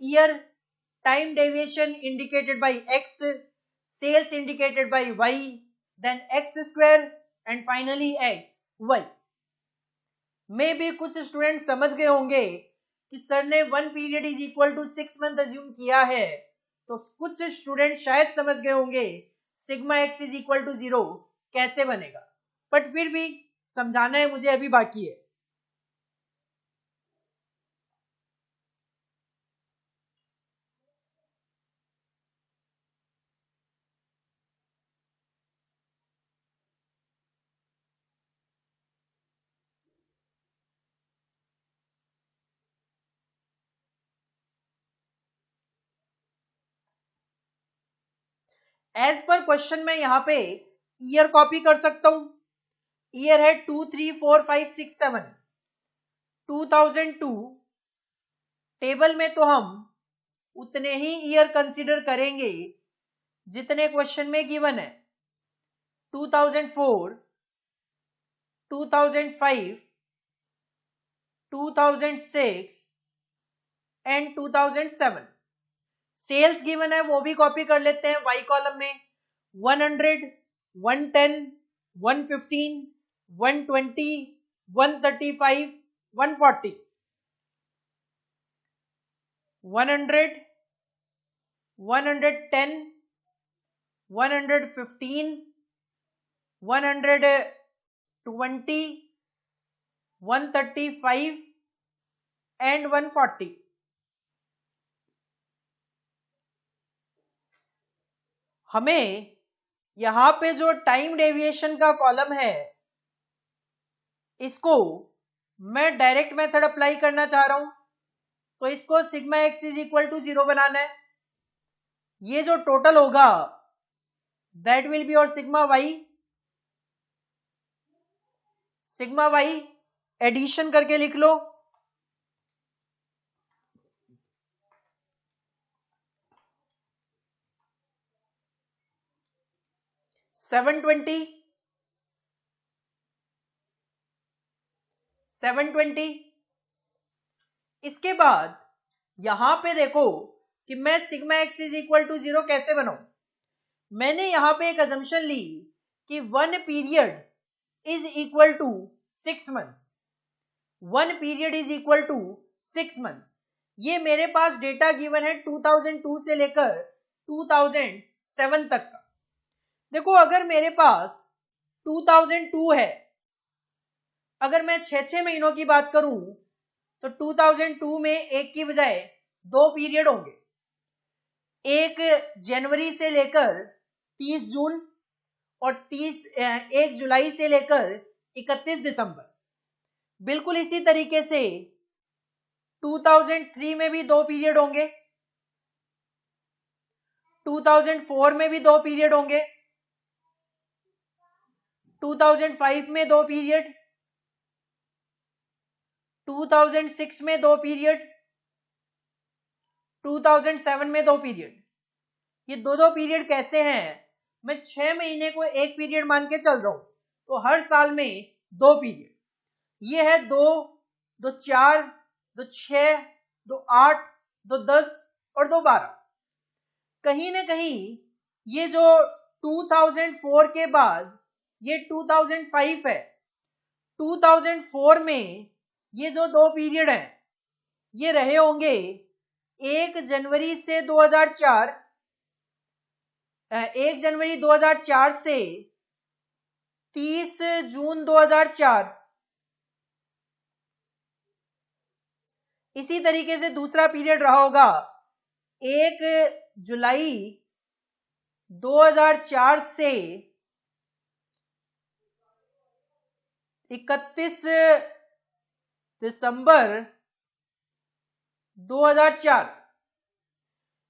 year, time deviation indicated by x, sales indicated by y, then x square and finally x y. मे भी कुछ स्टूडेंट समझ गए होंगे कि सर ने 1 period is equal to 6 month assume किया है, तो कुछ स्टूडेंट शायद समझ गए होंगे sigma x is equal to 0 कैसे बनेगा, बट फिर भी समझाना है मुझे, अभी बाकी है। एज पर क्वेश्चन में यहां पे ईयर कॉपी कर सकता हूं। ईयर है 2, 3, 4, 5, 6, 7, 2002। टेबल में तो हम उतने ही ईयर कंसीडर करेंगे जितने क्वेश्चन में गिवन है, 2004, 2005, 2006 एंड 2007। सेल्स गिवन है वो भी कॉपी कर लेते हैं वाई कॉलम में, 100, 110, 115, 120, 135, 140, 100, 110, 115, 120, 135 एंड 140। हमें यहां पे जो टाइम डेविएशन का कॉलम है इसको मैं डायरेक्ट मेथड अप्लाई करना चाह रहा हूं, तो इसको sigma x is equal to 0 बनाना है। ये जो टोटल होगा दैट विल बी और सिग्मा वाई एडिशन करके लिख लो, 720। इसके बाद यहां पे देखो कि मैं sigma x is equal to 0 कैसे बनाऊं। मैंने यहां पे एक अजम्पशन ली कि 1 period is equal to 6 months, 1 period is equal to 6 months. ये मेरे पास डेटा गिवन है 2002 से लेकर 2007 तक का। देखो अगर मेरे पास 2002 है, अगर मैं 6 महीनों की बात करूं तो 2002 में एक की बजाय 2 पीरियड होंगे, एक जनवरी से लेकर 30 जून और 1 जुलाई से लेकर 31 दिसंबर। बिल्कुल इसी तरीके से 2003 में भी 2 पीरियड होंगे, 2004 में भी 2 पीरियड होंगे, 2005 में 2 पीरियड, 2006 में 2 पीरियड, 2007 में 2 पीरियड। ये दो पीरियड कैसे हैं? मैं 6 महीने को एक पीरियड मान के चल रहा हूं, तो हर साल में 2 पीरियड। ये है 2, 2 4, 2 6, 2 8, 2 10 और 2 12। कहीं ना कहीं ये जो 2004 के बाद ये 2005 है, 2004 में ये जो 2 पीरियड हैं ये रहे होंगे 1 जनवरी से 2004, 1 जनवरी 2004 से 30 जून 2004। इसी तरीके से दूसरा पीरियड रहा होगा 1 जुलाई 2004 से 31 दिसंबर 2004।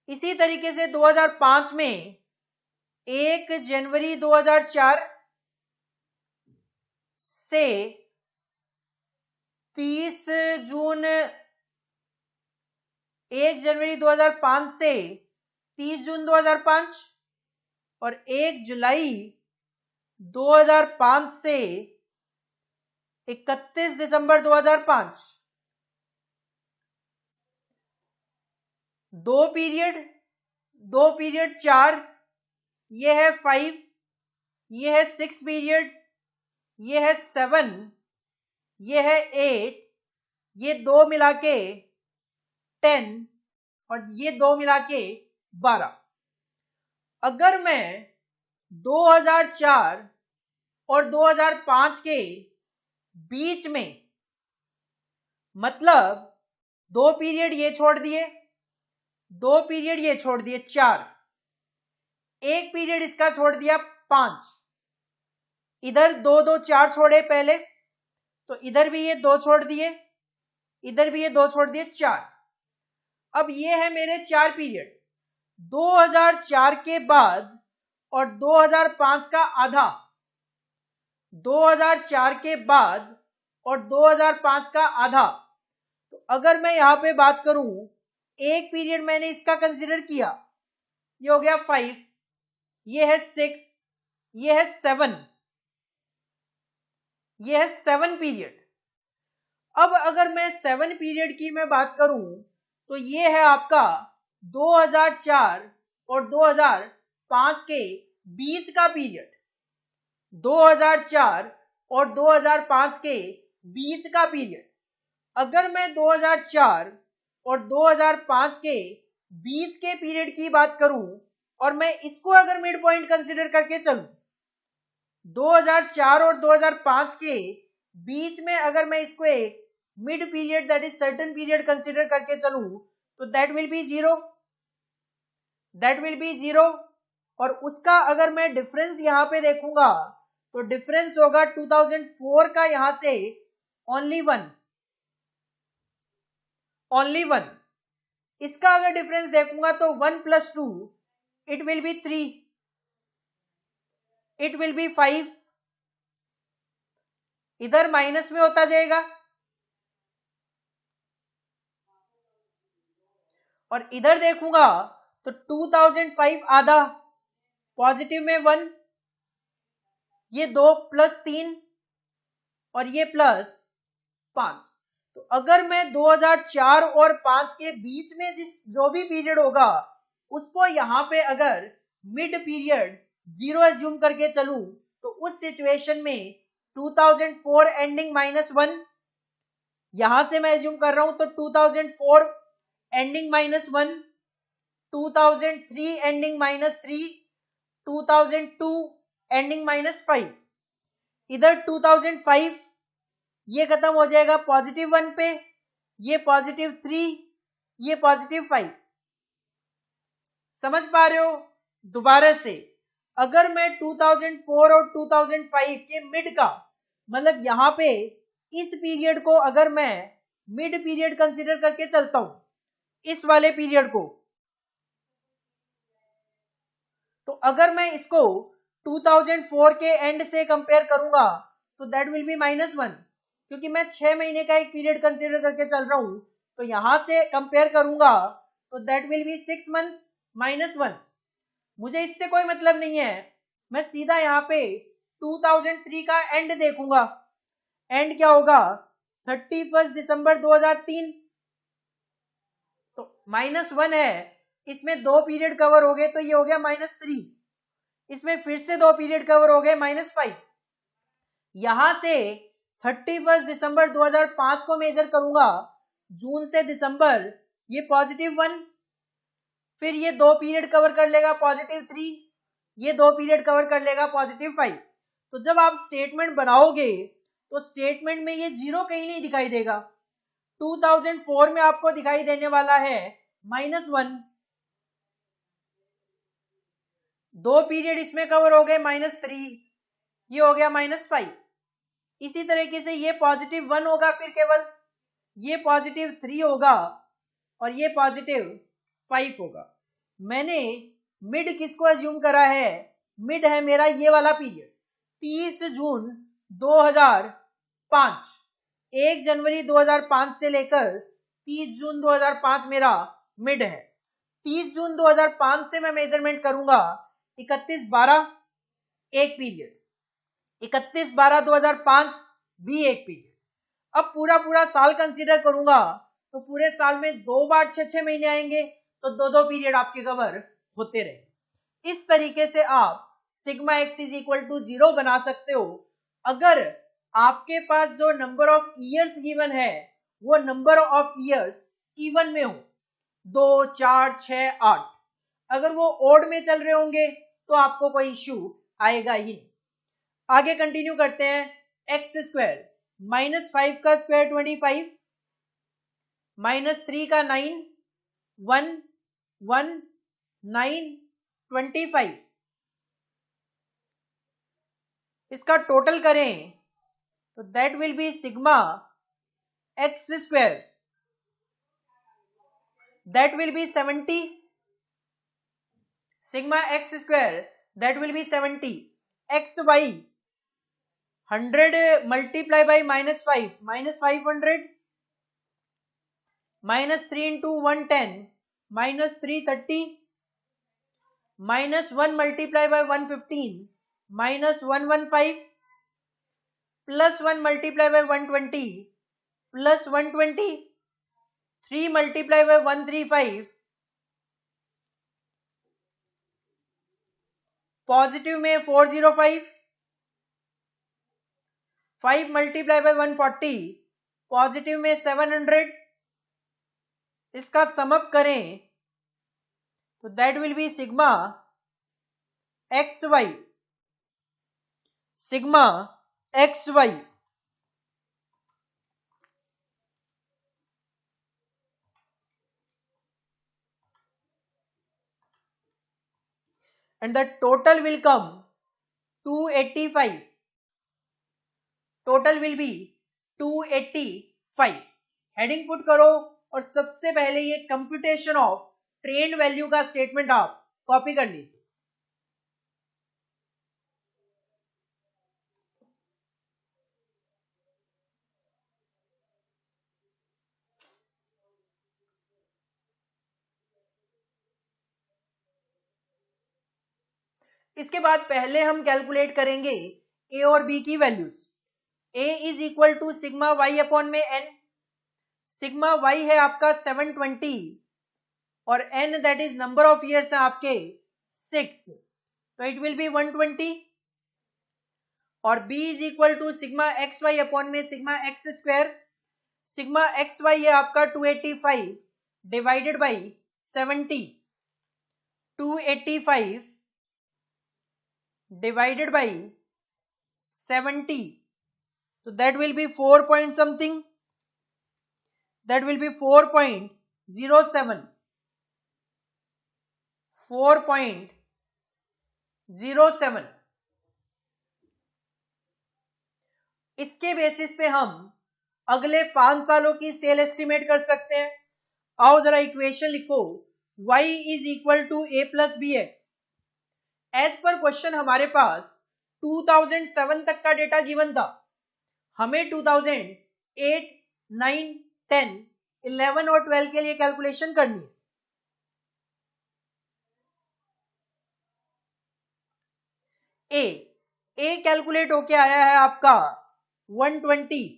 इसी तरीके से 2005 में 1 जनवरी 2004 से 30 जून, 1 जनवरी 2005 से 30 जून 2005 और 1 जुलाई 2005 से 31 दिसंबर 2005। 2 पीरियड 4, ये है 5, ये है 6 पीरियड, ये है 7, ये है 8, ये 2 मिला के 10 और ये 2 मिला के 12। अगर मैं 2004 और 2005 के बीच में, मतलब 2 पीरियड ये छोड़ दिए, 2 पीरियड ये छोड़ दिए 4, 1 पीरियड इसका छोड़ दिया 5, इधर 2 2 4 छोड़े पहले, तो इधर भी ये 2 छोड़ दिए, इधर भी ये 2 छोड़ दिए 4। अब ये है मेरे 4 पीरियड। 2004 के बाद और 2005 का आधा, 2004 के बाद और 2005 का आधा। तो अगर मैं यहां पे बात करूं, एक पीरियड मैंने इसका कंसीडर किया, ये हो गया 5, ये है 6, ये है 7, ये है 7 पीरियड। अब अगर मैं 7 पीरियड की मैं बात करूं, तो ये है आपका 2004 और 2005 के बीच का पीरियड, 2004 और 2005 के बीच का पीरियड। अगर मैं 2004 और 2005 के बीच के पीरियड की बात करूं और मैं इसको अगर मिड पॉइंट कंसीडर करके चलूं, 2004 और 2005 के बीच में अगर मैं इसको एक mid period that is certain period consider करके चलूं, तो दैट विल बी जीरो। और उसका अगर मैं डिफरेंस यहां पे देखूंगा, तो डिफरेंस होगा 2004 का यहां से ओनली वन। इसका अगर डिफरेंस देखूंगा तो 1 + 2 it will B 3, it will B 5, इधर माइनस में होता जाएगा और इधर देखूंगा तो 2005 आधा, पॉजिटिव में 1, ये 2 + 3 और ये +5। तो अगर मैं 2004 और 5 के बीच में जो भी पीरियड होगा उसको यहां पे अगर मिड पीरियड 0 एज्यूम करके चलूं, तो उस सिचुएशन में 2004 एंडिंग -1, यहां से मैं एज्यूम कर रहा हूं, तो 2004 एंडिंग -1, 2003 एंडिंग -3, 2002 एंडिंग -5। इधर 2005 ये खत्म हो जाएगा +1 पे, ये +3, ये +5। समझ पा रहे हो? दोबारा से अगर मैं 2004 और 2005 के मिड का, मतलब यहां पे इस पीरियड को अगर मैं मिड पीरियड कंसीडर करके चलता हूं, इस वाले पीरियड को, तो अगर मैं इसको 2004 के एंड से कंपेयर करूंगा तो दैट विल बी -1, क्योंकि मैं 6 महीने का एक पीरियड कंसीडर करके चल रहा हूं, तो यहां से कंपेयर करूंगा तो दैट विल बी 6 मंथ -1। मुझे इससे कोई मतलब नहीं है, मैं सीधा यहाँ पे 2003 का एंड देखूंगा। एंड क्या होगा? 31 दिसंबर 2003। तो -1 है, इसमें 2 पीरियड कवर हो गए, तो ये हो गया -3। इसमें फिर से 2 पीरियड कवर हो गए, -5। यहां से 31 दिसंबर 2005 को मेजर करूंगा, जून से दिसंबर, ये +1। फिर ये 2 पीरियड कवर कर लेगा, +3। ये 2 पीरियड कवर कर लेगा, +5। तो जब आप स्टेटमेंट बनाओगे तो स्टेटमेंट में ये 0 कहीं नहीं दिखाई देगा। 2004 में आपको दिखाई देने वाला है -1, 2 पीरियड इसमें कवर हो गए, -3, ये हो गया -5। इसी तरीके से ये +1 होगा, फिर केवल ये +3 होगा और ये +5 होगा। मैंने मिड किसको अज्यूम करा है? मिड है मेरा ये वाला पीरियड, 30 जून 2005, 1 जनवरी 2005 से लेकर 30 जून 2005 मेरा मिड है। 30 जून 2005 से मैं मेजरमेंट करूंगा, 31/12 एक पीरियड, 31/12/2005 भी एक पीरियड। अब पूरा साल कंसीडर करूंगा तो पूरे साल में 2 बार 6 महीने आएंगे, तो 2 पीरियड आपके कवर होते रहे। इस तरीके से आप sigma x is equal to 0 बना सकते हो अगर आपके पास जो नंबर ऑफ ईयर्स गिवन है वो नंबर ऑफ ईयर्स इवन में हो, 2, 4, 6, 8। अगर वो ओड में चल रहे होंगे तो आपको कोई इश्यू आएगा ही नहीं। आगे कंटिन्यू करते हैं। x², -5 का स्क्वायर 25, -3 का 9, 1, 1, 9, 25। इसका टोटल करें तो that will be sigma x², that will B 70, sigma x² that will B 70, xy 100 multiply by -5, -500, -3 into 110, -330, -1 multiply by 115, -115, +1 multiply by 120, +120, 3 multiply by 135, positive में 405, 5 मल्टीप्लाई बाई 140, पॉजिटिव में 700। इसका समअप करें तो that will be sigma XY, sigma XY and the total will come 285, total will be 285। Heading put करो और सबसे पहले ये कंप्यूटेशन ऑफ ट्रेंड वैल्यू का स्टेटमेंट आप कॉपी कर लीजिए। इसके बाद पहले हम कैलकुलेट करेंगे ए और बी की values. A is equal to sigma Y upon में एन। सिग्मा वाई है आपका 720 और n that is number of years है आपके 6, तो इट विल बी 120। और b is equal to sigma x y upon में sigma x²। Sigma x y है आपका 285 डिवाइडेड बाई 70, 285 डिवाइडेड बाई 70, तो that will B 4 point something, that will B 4.07, 4.07। इसके बेसिस पे हम अगले 5 सालों की सेल एस्टिमेट कर सकते हैं। आओ जरा इक्वेशन लिखो, y is equal to a plus B x. As पर क्वेश्चन हमारे पास 2007 तक का डेटा गिवन था, हमें 2008, 9, 10, 11 और 12 के लिए कैलकुलेशन करनी है। ए कैलकुलेट होके आया है आपका 120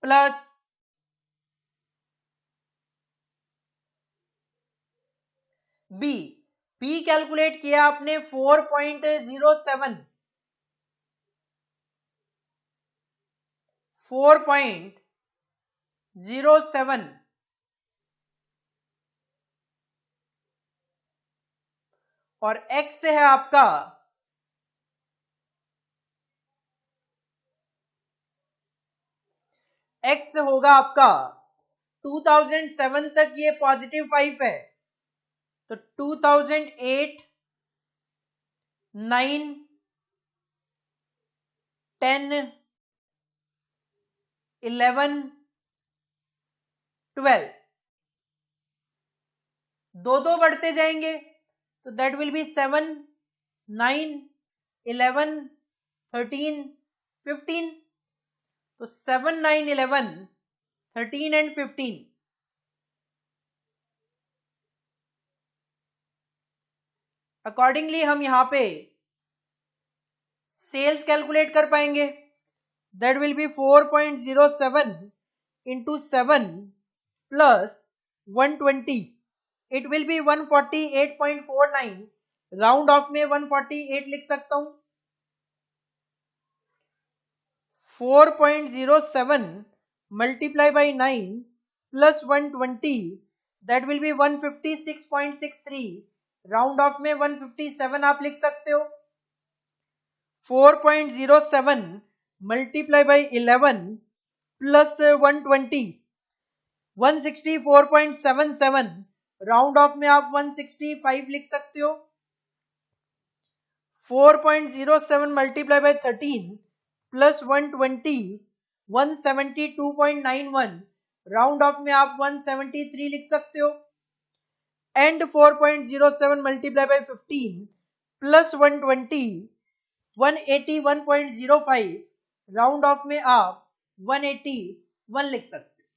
प्लस बी कैलकुलेट किया आपने 4.07 और x है आपका x होगा आपका 2007 तक ये +5 है, तो 2008, 9, 10, 11, 12 दो बढ़ते जाएंगे, तो दैट विल बी 7, 9, 11, 13, 15। तो 7, 9, 11, 13 एंड 15 अकॉर्डिंगली हम यहां पे सेल्स कैलकुलेट कर पाएंगे। That will B 4.07 into 7 plus 120, it will B 148.49। Round of में 148 लिख सकता हूं। 4.07 multiply by 9 plus 120, that will be 156.63। Round of में 157 आप लिख सकते हो। 4.07 multiply by 11 plus 120, 164.77। Round of में आप 165 लिख सकते हो। 4.07 multiply by 13 plus 120, 172.91। Round of में आप 173 लिख सकते हो। And 4.07 multiply by 15 plus 120, 181.05। Round of में आप 181 लिख सकते हो।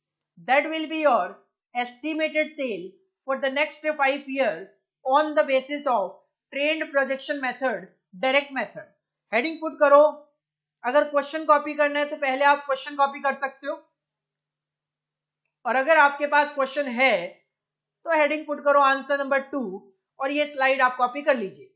That will be your estimated sale for the next 5 years on the basis of trained projection method, direct method। Heading put करो। अगर क्वेश्चन कॉपी करना है तो पहले आप क्वेश्चन कॉपी कर सकते हो, और अगर आपके पास क्वेश्चन है तो हेडिंग पुट करो आंसर नंबर 2 और ये स्लाइड आप कॉपी कर लीजिए।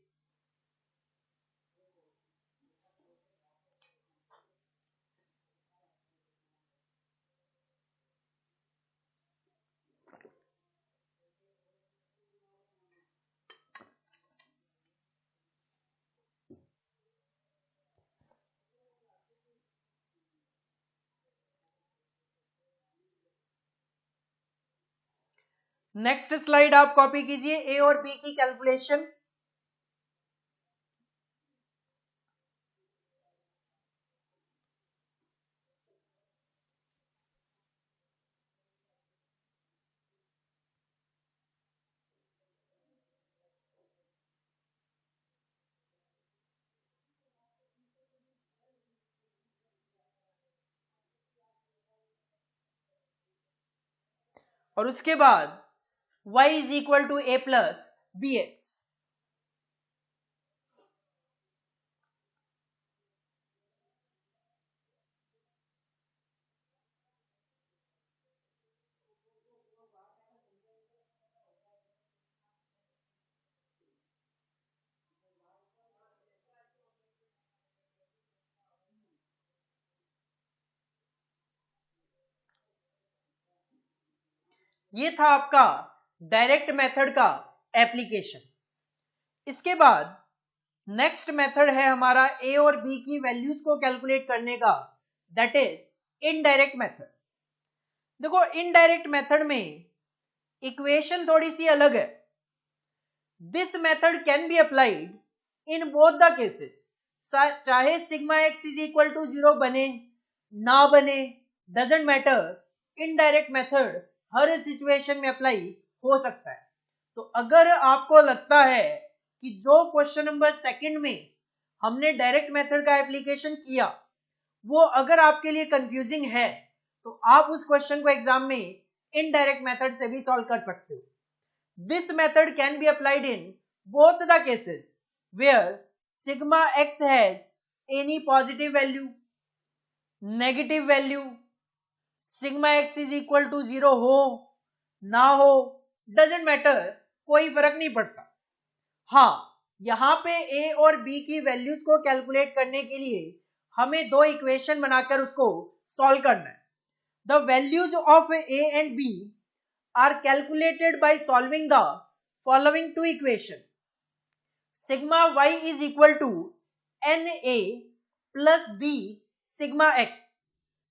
नेक्स्ट स्लाइड आप कॉपी कीजिए, ए और बी की कैलकुलेशन। और उसके बाद y is equal to a plus B x. ये था आपका डायरेक्ट मेथड का एप्लीकेशन। इसके बाद नेक्स्ट मेथड है हमारा ए और बी की वैल्यूज को कैलकुलेट करने का, दैट इज इनडायरेक्ट मेथड। देखो इनडायरेक्ट मेथड में इक्वेशन थोड़ी सी अलग है। This method can be applied in both the cases, चाहे sigma x is equal to 0 बने ना बने, डजेंट मैटर, इनडायरेक्ट मेथड हर सिचुएशन में अप्लाई हो सकता है। तो अगर आपको लगता है कि जो क्वेश्चन नंबर सेकंड में हमने डायरेक्ट मेथड का एप्लीकेशन किया वो अगर आपके लिए कंफ्यूजिंग है तो आप उस क्वेश्चन को एग्जाम में इनडायरेक्ट मेथड से भी सॉल्व कर सकते हो। This method can be applied in both the cases where sigma x has any positive value, negative value, sigma x is equal to 0 हो ना हो, डजेंट मैटर, कोई फर्क नहीं पड़ता। हाँ, यहां पे ए और बी की वैल्यूज को कैलकुलेट करने के लिए हमें दो इक्वेशन बनाकर उसको सॉल्व करना है। The values of A and b are calculated by solving the following two equation. Sigma y is equal to n a plus b sigma x.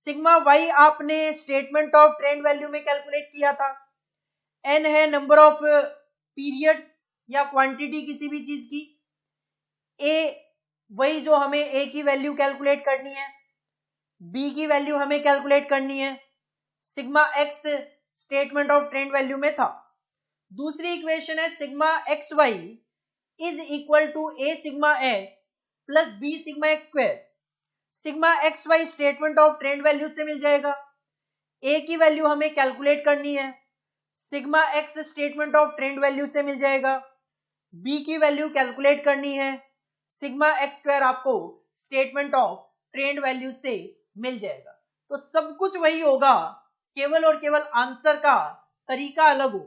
Sigma y आपने स्टेटमेंट ऑफ ट्रेंड वैल्यू में कैलकुलेट किया था। एन है नंबर ऑफ पीरियड्स या क्वांटिटी किसी भी चीज की। ए वही जो हमें ए की वैल्यू कैलकुलेट करनी है, बी की वैल्यू हमें कैलकुलेट करनी है। Sigma x statement of trend value में था। दूसरी इक्वेशन है sigma x Y is equal to a sigma x plus b sigma x square. Sigma x y statement of trend value से मिल जाएगा, ए की वैल्यू हमें कैलकुलेट करनी है, sigma x statement of trend value से मिल जाएगा, बी की वैल्यू कैलकुलेट करनी है, सिग्मा एक्स स्क्वायर आपको स्टेटमेंट ऑफ ट्रेंड वैल्यू से मिल जाएगा। तो सब कुछ वही होगा, केवल और केवल आंसर का तरीका अलग हो।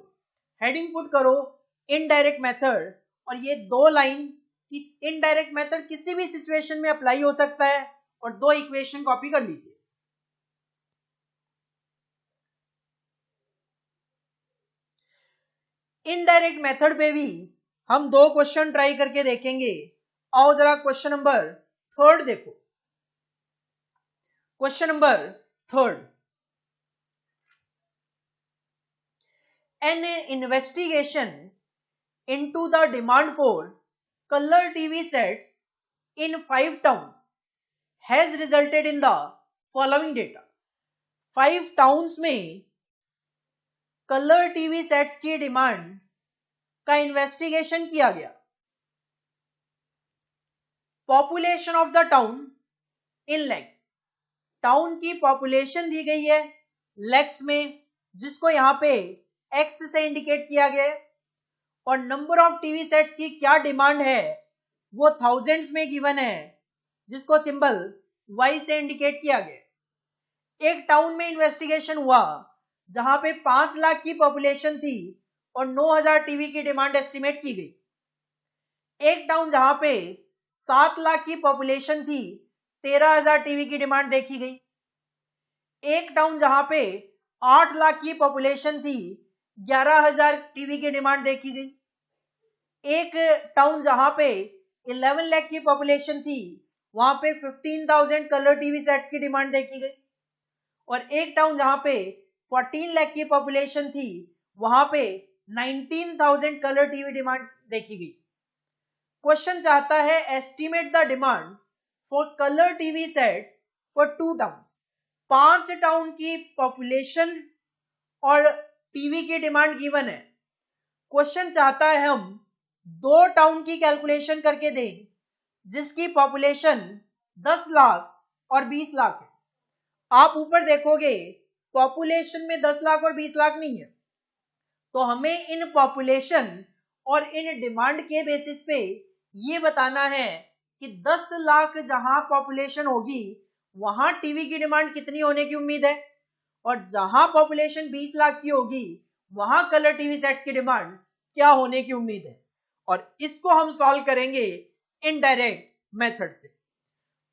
हेडिंग पुट करो इनडायरेक्ट मेथड और ये दो लाइन कि इनडायरेक्ट मेथड किसी भी सिचुएशन में अप्लाई हो सकता है और दो इक्वेशन कॉपी कर लीजिए। इनडायरेक्ट मेथड पे भी हम दो क्वेश्चन ट्राई करके देखेंगे। आओ जरा क्वेश्चन नंबर थर्ड देखो। Question number third, N investigation into the demand for colour TV sets in 5 towns has resulted in the following data. 5 towns में कलर टीवी सेट्स की डिमांड का इन्वेस्टिगेशन किया गया। Population of the town in lakhs, town की पॉपुलेशन दी गई है लैक्स में, जिसको यहां पे एक्स से इंडिकेट किया गया है, और नंबर ऑफ टीवी सेट्स की क्या डिमांड है वो थाउजेंड्स में गिवन है, जिसको सिंबल वाई से इंडिकेट किया गया। एक टाउन में इन्वेस्टिगेशन हुआ जहां पे 5 लाख की पॉपुलेशन थी और 9000 टीवी की डिमांड एस्टिमेट की गई। एक टाउन जहां पे 7 लाख की पॉपुलेशन थी, 13000 टीवी की डिमांड देखी गई। एक टाउन जहां पे 8 लाख की पॉपुलेशन थी, 11000 टीवी की डिमांड देखी गई। एक टाउन जहां पे 11 लाख की पॉपुलेशन थी, वहां पे 15,000 कलर टीवी सेट्स की डिमांड देखी गई। और एक टाउन जहां पे 14 लाख की पॉपुलेशन थी, वहां पे 19,000 कलर टीवी डिमांड देखी गई। क्वेश्चन चाहता है estimate the demand for colour TV sets for 2 towns. 5 town की पॉपुलेशन और टीवी की डिमांड गिवन है। क्वेश्चन चाहता है हम 2 टाउन की कैलकुलेशन करके दें जिसकी पॉपुलेशन 10 लाख और 20 लाख है। आप ऊपर देखोगे पॉपुलेशन में 10 लाख और 20 लाख नहीं है, तो हमें इन पॉपुलेशन और इन डिमांड के बेसिस पे ये बताना है कि 10 लाख जहां पॉपुलेशन होगी वहां टीवी की डिमांड कितनी होने की उम्मीद है, और जहां पॉपुलेशन 20 लाख की होगी वहां कलर टीवी सेट्स की डिमांड क्या होने की उम्मीद है। और इसको हम सॉल्व करेंगे इनडायरेक्ट मेथड से।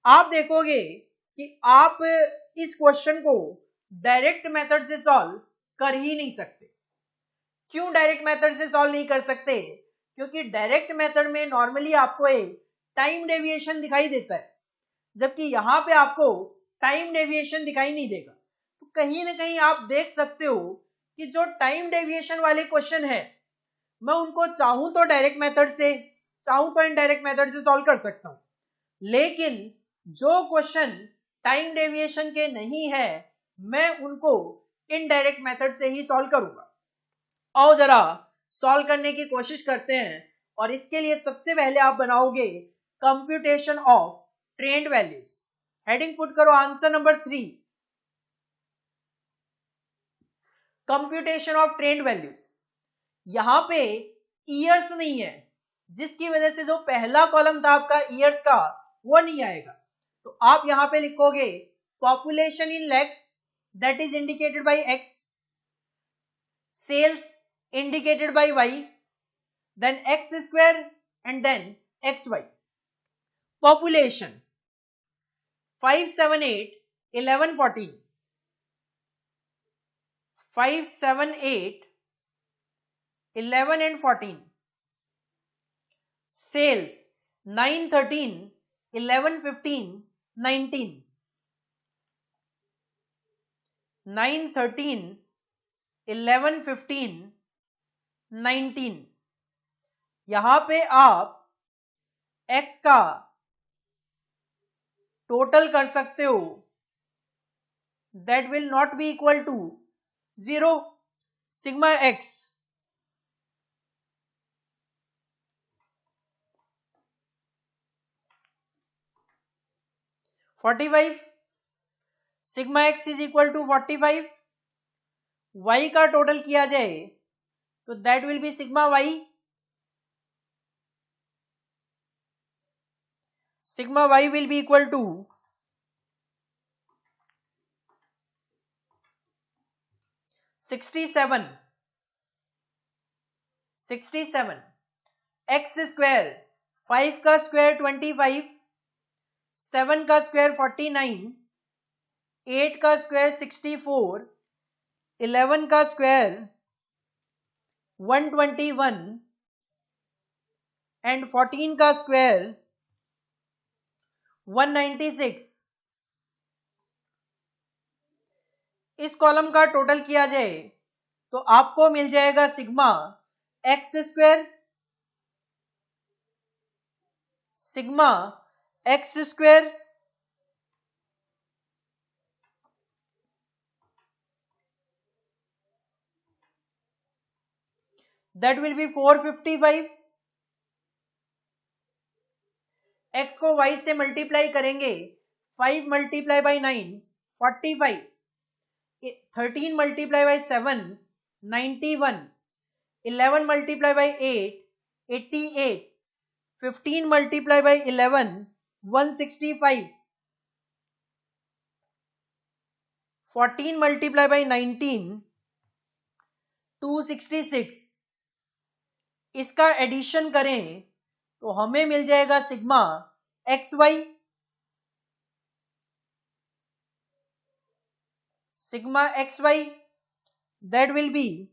आप देखोगे कि आप इस क्वेश्चन को डायरेक्ट मेथड से सॉल्व कर ही नहीं सकते। क्यों डायरेक्ट मेथड से सॉल्व नहीं कर सकते? क्योंकि डायरेक्ट मेथड में नॉर्मली आपको एक टाइम डेविएशन दिखाई देता है, जबकि यहां पे आपको टाइम डेविएशन दिखाई नहीं देगा। तो कहीं ना कहीं आप देख सकते हो कि जो टाइम डेविएशन वाले क्वेश्चन है मैं उनको चाहूं तो डायरेक्ट मेथड से चाहूं तो इनडायरेक्ट मेथड से सॉल्व कर सकता हूं, लेकिन जो क्वेश्चन टाइम डेविएशन के नहीं है मैं उनको इनडायरेक्ट मेथड से ही सॉल्व करूंगा। आओ जरा सॉल्व करने की कोशिश करते हैं, और इसके लिए सबसे पहले आप बनाओगे computation of trend values. Heading put करो answer number 3, computation of trend values. यहां पे ईयर्स नहीं है, जिसकी वजह से जो पहला कॉलम था आपका ईयर्स का वो नहीं आएगा। तो आप यहां पे लिखोगे population in lakhs that is indicated by x, sales indicated by y, then x square and then xy. Population 5, 7, 8, 11, 14. 5, 7, 8, 11 and 14. Sales 9, 13, 11, 15, 19. 9, 13, 11, 15, 19. यहां पे आप x का टोटल कर सकते हो, that will not be equal to 0 sigma x. (45) sigma x is equal to 45। y का टोटल किया जाए तो that will be sigma y, sigma y will be equal to 67 x square 5 का स्क्वायर 25, 7 का स्क्वायर 49, 8 का स्क्वायर 64, 11 का स्क्वायर 121 एंड 14 का स्क्वायर 196। इस कॉलम का टोटल किया जाए तो आपको मिल जाएगा sigma x square, sigma x square that will be 455। x को y से मल्टीप्लाई करेंगे, 5 multiply by 9 45, 13 multiply by 7 91, 11 multiply by 8 88, 15 multiply by 11 165, 14 multiply by 19 266। इसका एडिशन करें तो हमें मिल जाएगा sigma x y, sigma x y that will be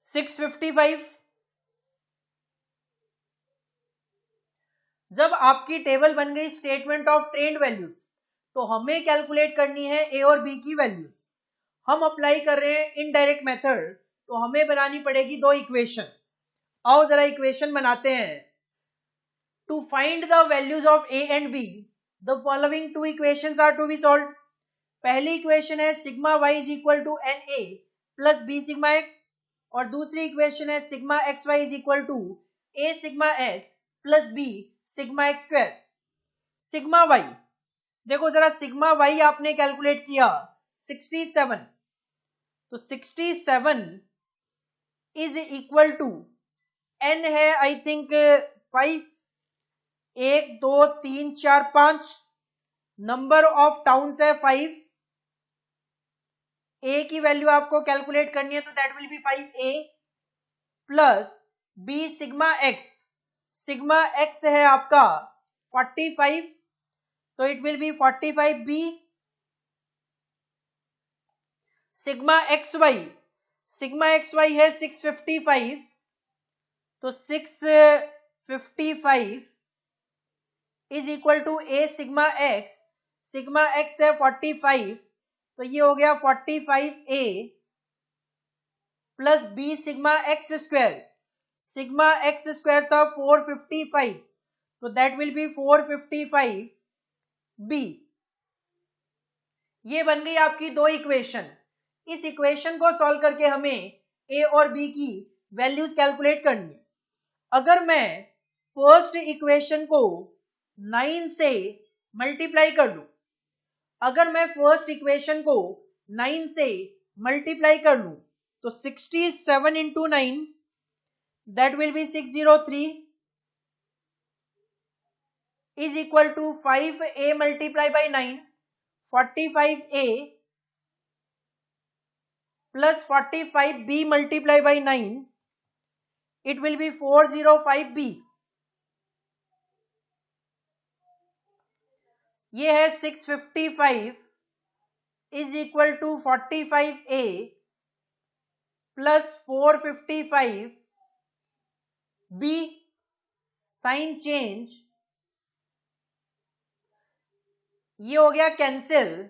655। जब आपकी टेबल बन गई स्टेटमेंट ऑफ ट्रेंड वैल्यूज, तो हमें कैलकुलेट करनी है ए और बी की वैल्यूज। हम अप्लाई कर रहे हैं इनडायरेक्ट मेथड, तो हमें बनानी पड़ेगी दो इक्वेशन। आओ जरा इक्वेशन बनाते हैं। To find the values of A and b the following two equations are to be solved. पहली इक्वेशन है sigma y is equal to n a plus b sigma x, और दूसरी इक्वेशन है sigma x Y is equal to a sigma x plus b sigma x square. Sigma y देखो जरा, सिग्मा वाई आपने कैलकुलेट किया 67, तो 67 इज इक्वल टू एन है I think 5, 1 2 3 4 5, number of towns है 5, ए की वैल्यू आपको कैलकुलेट करनी है तो that will be 5a plus b sigma x, sigma x है आपका 45, तो it will be 45b। Sigma x y है 655, तो 655 is equal to a sigma x है 45, तो ये हो गया 45a plus b sigma x square था 455, तो दैट विल बी 455 बी। ये बन गई आपकी दो इक्वेशन। इस इक्वेशन को सॉल्व करके हमें ए और बी की वैल्यूज कैलकुलेट करनी है। अगर मैं फर्स्ट इक्वेशन को 9 से मल्टीप्लाई कर लूं, अगर मैं फर्स्ट इक्वेशन को 9 से मल्टीप्लाई कर लूं तो 67 into 9 that will be 603 is equal to 5a multiply by 9, 45a plus 45b multiply by 9, it will be 405b। ये है 655 is equal to 45a plus 455b, sign change, ये हो गया कैंसिल,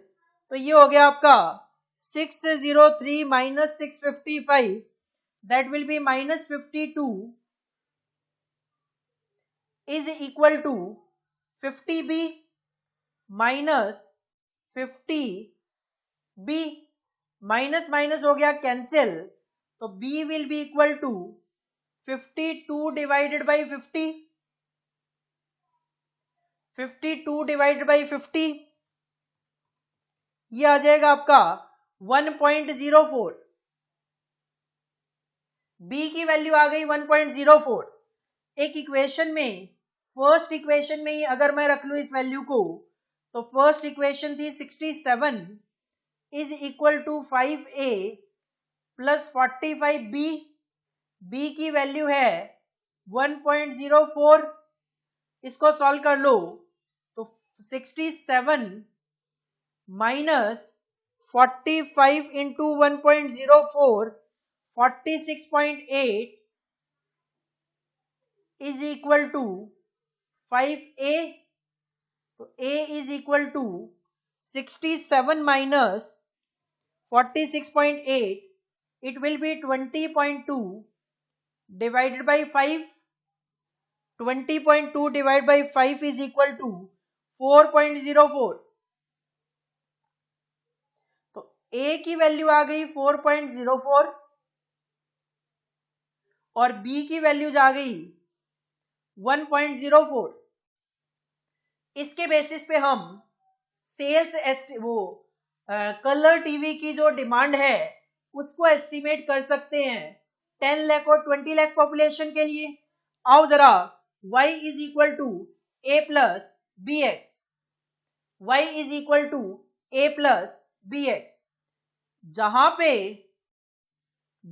तो ये हो गया आपका 603 minus 655, that will be minus 52 is equal to 50b minus 50b, minus minus हो गया कैंसिल, तो b will be equal to 52 divided by 50, 52 divided by 50, ये आ जाएगा आपका 1.04। b की वैल्यू आ गई 1.04। एक इक्वेशन में, फर्स्ट इक्वेशन में ही अगर मैं रख लूं इस वैल्यू को, तो फर्स्ट इक्वेशन थी 67 is equal to 5a plus 45b, b की वैल्यू है 1.04। इसको सॉल्व कर लो तो 67 minus 45 into 1.04, 46.8 is equal to 5a, तो a is equal to 67 minus 46.8, it will be 20.2 divided by 5, 20.2 divided by 5 is equal to 4.04। तो a की वैल्यू आ गई 4.04 और b की वैल्यूज आ गई 1.04। इसके बेसिस पे हम सेल्स कलर टीवी की जो डिमांड है उसको एस्टिमेट कर सकते हैं 10 लाख और 20 लाख पॉपुलेशन के लिए। आओ जरा y is equal to A plus B x, y is equal to A plus B x. जहां पे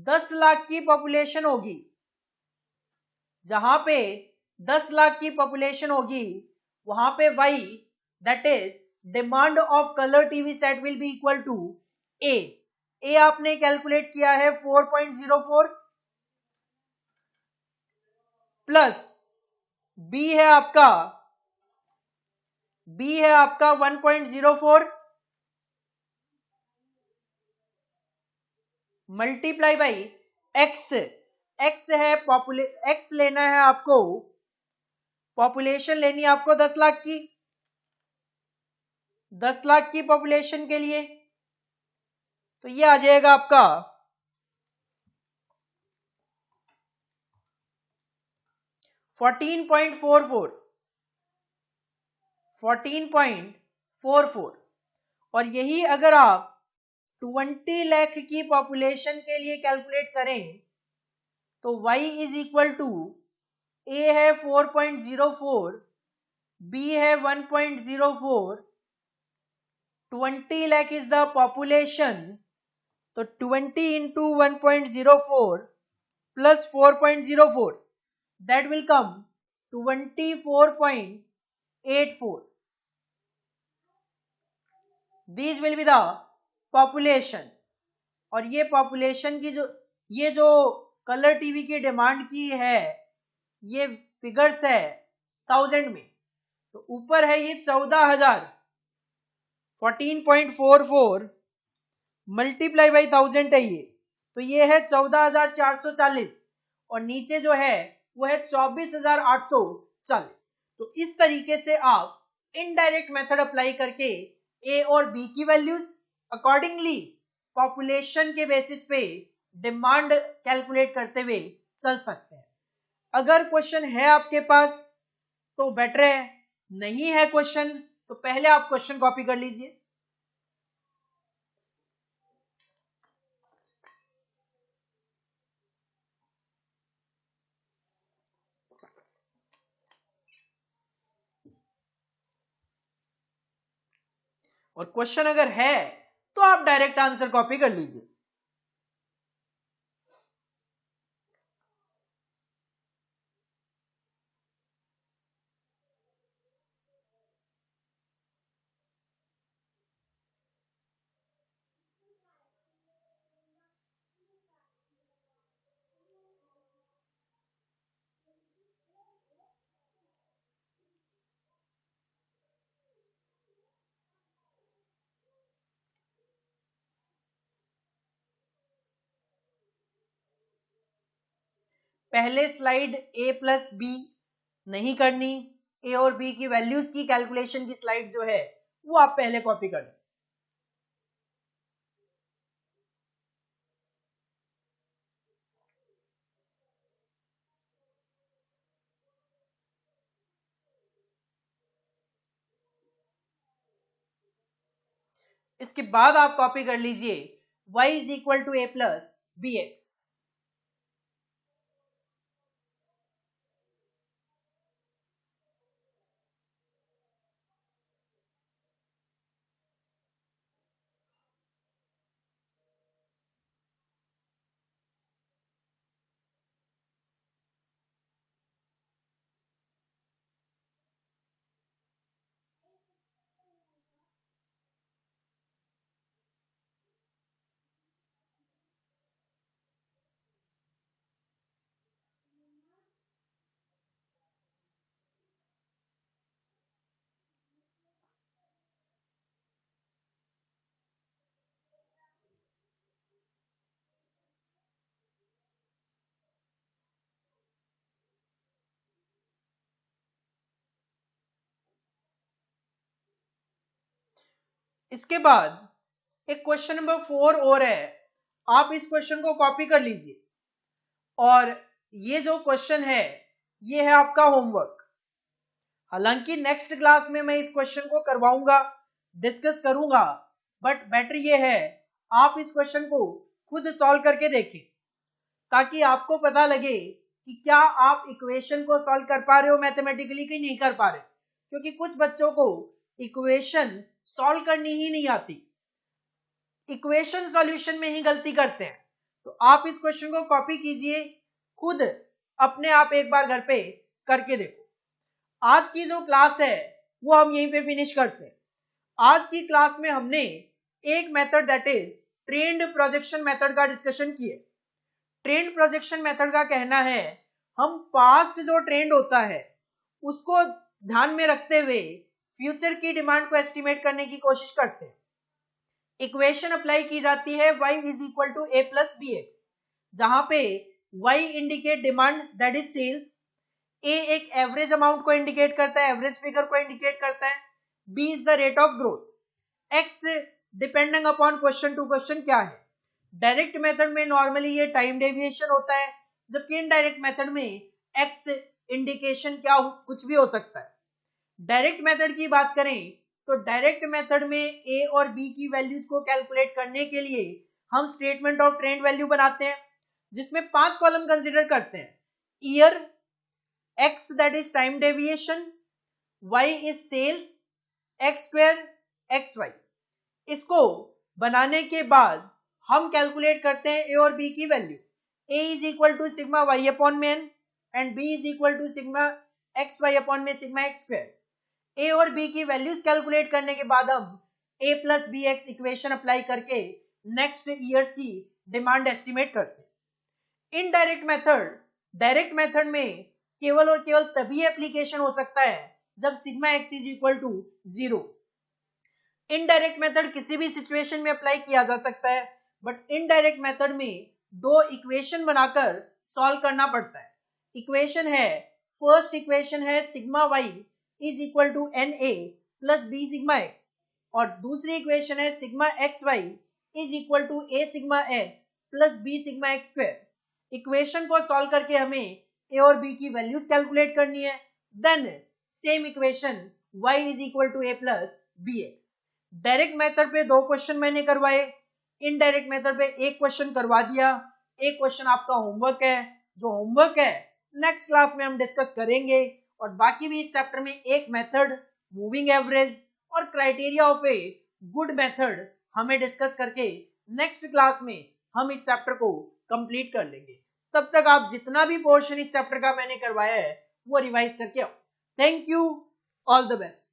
10 लाख की पॉपुलेशन होगी, जहां पे 10 लाख की पॉपुलेशन होगी, वहां पे y that is demand of colour TV set will be equal to a. A आपने कैलकुलेट किया है 4.04 प्लस बी है आपका 1.04 मल्टीप्लाई बाई एक्स, एक्स है एक्स लेना है आपको, पॉपुलेशन लेनी है आपको 10 लाख की, 10 लाख की पॉपुलेशन के लिए, तो ये आ जाएगा आपका 14.44। और यही अगर आप 20 लाख की पॉपुलेशन के लिए कैलकुलेट करें तो y इज इक्वल टू ए है 4.04, b है 1.04, 20 लाख इज द पॉपुलेशन, तो 20 into 1.04 plus 4.04 that will come 24.84। These will be the population। और ये पॉपुलेशन की ये जो कलर टीवी की डिमांड की है ये फिगर्स है 1000 में, तो ऊपर है ये 14,000, 14.44 मल्टीप्लाई बाई 1000 है ये, तो ये है 14,440 और नीचे जो है वो है 24,840। तो इस तरीके से आप इनडायरेक्ट मेथड अप्लाई करके ए और बी की वैल्यूज अकॉर्डिंगली पॉपुलेशन के बेसिस पे डिमांड कैलकुलेट करते हुए चल सकते हैं। अगर क्वेश्चन है आपके पास तो बेटर है, नहीं है क्वेश्चन तो पहले आप क्वेश्चन कॉपी कर लीजिए। और क्वेश्चन अगर है तो आप डायरेक्ट आंसर कॉपी कर लीजिए। पहले स्लाइड ए प्लस बी नहीं करनी, ए और बी की वैल्यूज की कैलकुलेशन की स्लाइड जो है वो आप पहले कॉपी कर लें। इसके बाद आप कॉपी कर लीजिए y is equal to A plus B x. इसके बाद एक क्वेश्चन नंबर 4 और है, आप इस क्वेश्चन को कॉपी कर लीजिए और ये जो क्वेश्चन है ये है आपका होमवर्क। हालांकि नेक्स्ट क्लास में मैं इस क्वेश्चन को करवाऊंगा, डिस्कस करूंगा, बट बेटर ये है आप इस क्वेश्चन को खुद सॉल्व करके देखें ताकि आपको पता लगे कि क्या आप इक्वेशन को सॉल्व कर पा रहे हो मैथमेटिकली कि नहीं कर पा रहे, क्योंकि कुछ बच्चों को इक्वेशन सॉल्व करनी ही नहीं आती, इक्वेशन सॉल्यूशन में ही गलती करते हैं। तो आप इस क्वेश्चन को कॉपी कीजिए, खुद अपने आप एक बार घर पे करके देखो। आज की जो क्लास है वो हम यहीं पे फिनिश करते हैं। आज की क्लास में हमने एक method that is trend projection method का डिस्कशन किया। ट्रेंड प्रोजेक्शन मेथड का कहना है हम पास्ट जो ट्रेंड होता है उसको ध्यान में रखते हुए फ्यूचर की डिमांड को एस्टिमेट करने की कोशिश करते हैं। इक्वेशन अप्लाई की जाती है y is equal to A plus B x, जहां पे y indicate demand that is sales, a एक एवरेज अमाउंट को इंडिकेट करता है, एवरेज फिगर को इंडिकेट करता है, b is the rate of growth, x depending upon question to question क्या है। डायरेक्ट मेथड में नॉर्मली ये टाइम डेविएशन होता है, जबकि इनडायरेक्ट मेथड में x इंडिकेशन क्या कुछ भी हो सकता है। डायरेक्ट मेथड की बात करें तो डायरेक्ट मेथड में ए और बी की वैल्यूज को कैलकुलेट करने के लिए हम स्टेटमेंट ऑफ ट्रेंड वैल्यू बनाते हैं, जिसमें 5 कॉलम कंसीडर करते हैं। Year, x that is time deviation, y is sales, x square, x y. इसको बनाने के बाद हम कैलकुलेट करते हैं ए और बी की value. A is equal to sigma Y upon में n and b is equal to sigma x y upon में सिग्मा एक्स स्क्वायर। ए और बी की वैल्यूज कैलकुलेट करने के बाद हम a plus B x equation apply करके नेक्स्ट ईयर्स की डिमांड एस्टिमेट करते हैं। इनडायरेक्ट मेथड डायरेक्ट मेथड में केवल और केवल तभी एप्लीकेशन हो सकता है जब sigma x is equal to 0। Indirect method किसी भी सिचुएशन में अप्लाई किया जा सकता है, बट इनडायरेक्ट मेथड में दो इक्वेशन बनाकर सॉल्व करना पड़ता है। इक्वेशन है, फर्स्ट इक्वेशन है sigma y is equal to n a plus b sigma x, और दूसरी इक्वेशन है sigma x Y is equal to a sigma x plus b sigma x square. Equation को सॉल्व करके हमें ए और बी की वैल्यूज कैलकुलेट करनी है। Then same equation y is equal to A plus B x. Direct method पे दो क्वेश्चन मैंने करवाए, इनडायरेक्ट मेथड पे एक क्वेश्चन करवा दिया। एक क्वेश्चन आपका होमवर्क है, जो होमवर्क है नेक्स्ट क्लास में हम डिस्कस करेंगे, और बाकी भी इस चैप्टर में एक मेथड, मूविंग एवरेज और criteria of a good method हमें डिस्कस करके नेक्स्ट क्लास में हम इस चैप्टर को कंप्लीट कर लेंगे। तब तक आप जितना भी पोर्शन इस चैप्टर का मैंने करवाया है वो रिवाइज करके आओ। Thank you, all the best.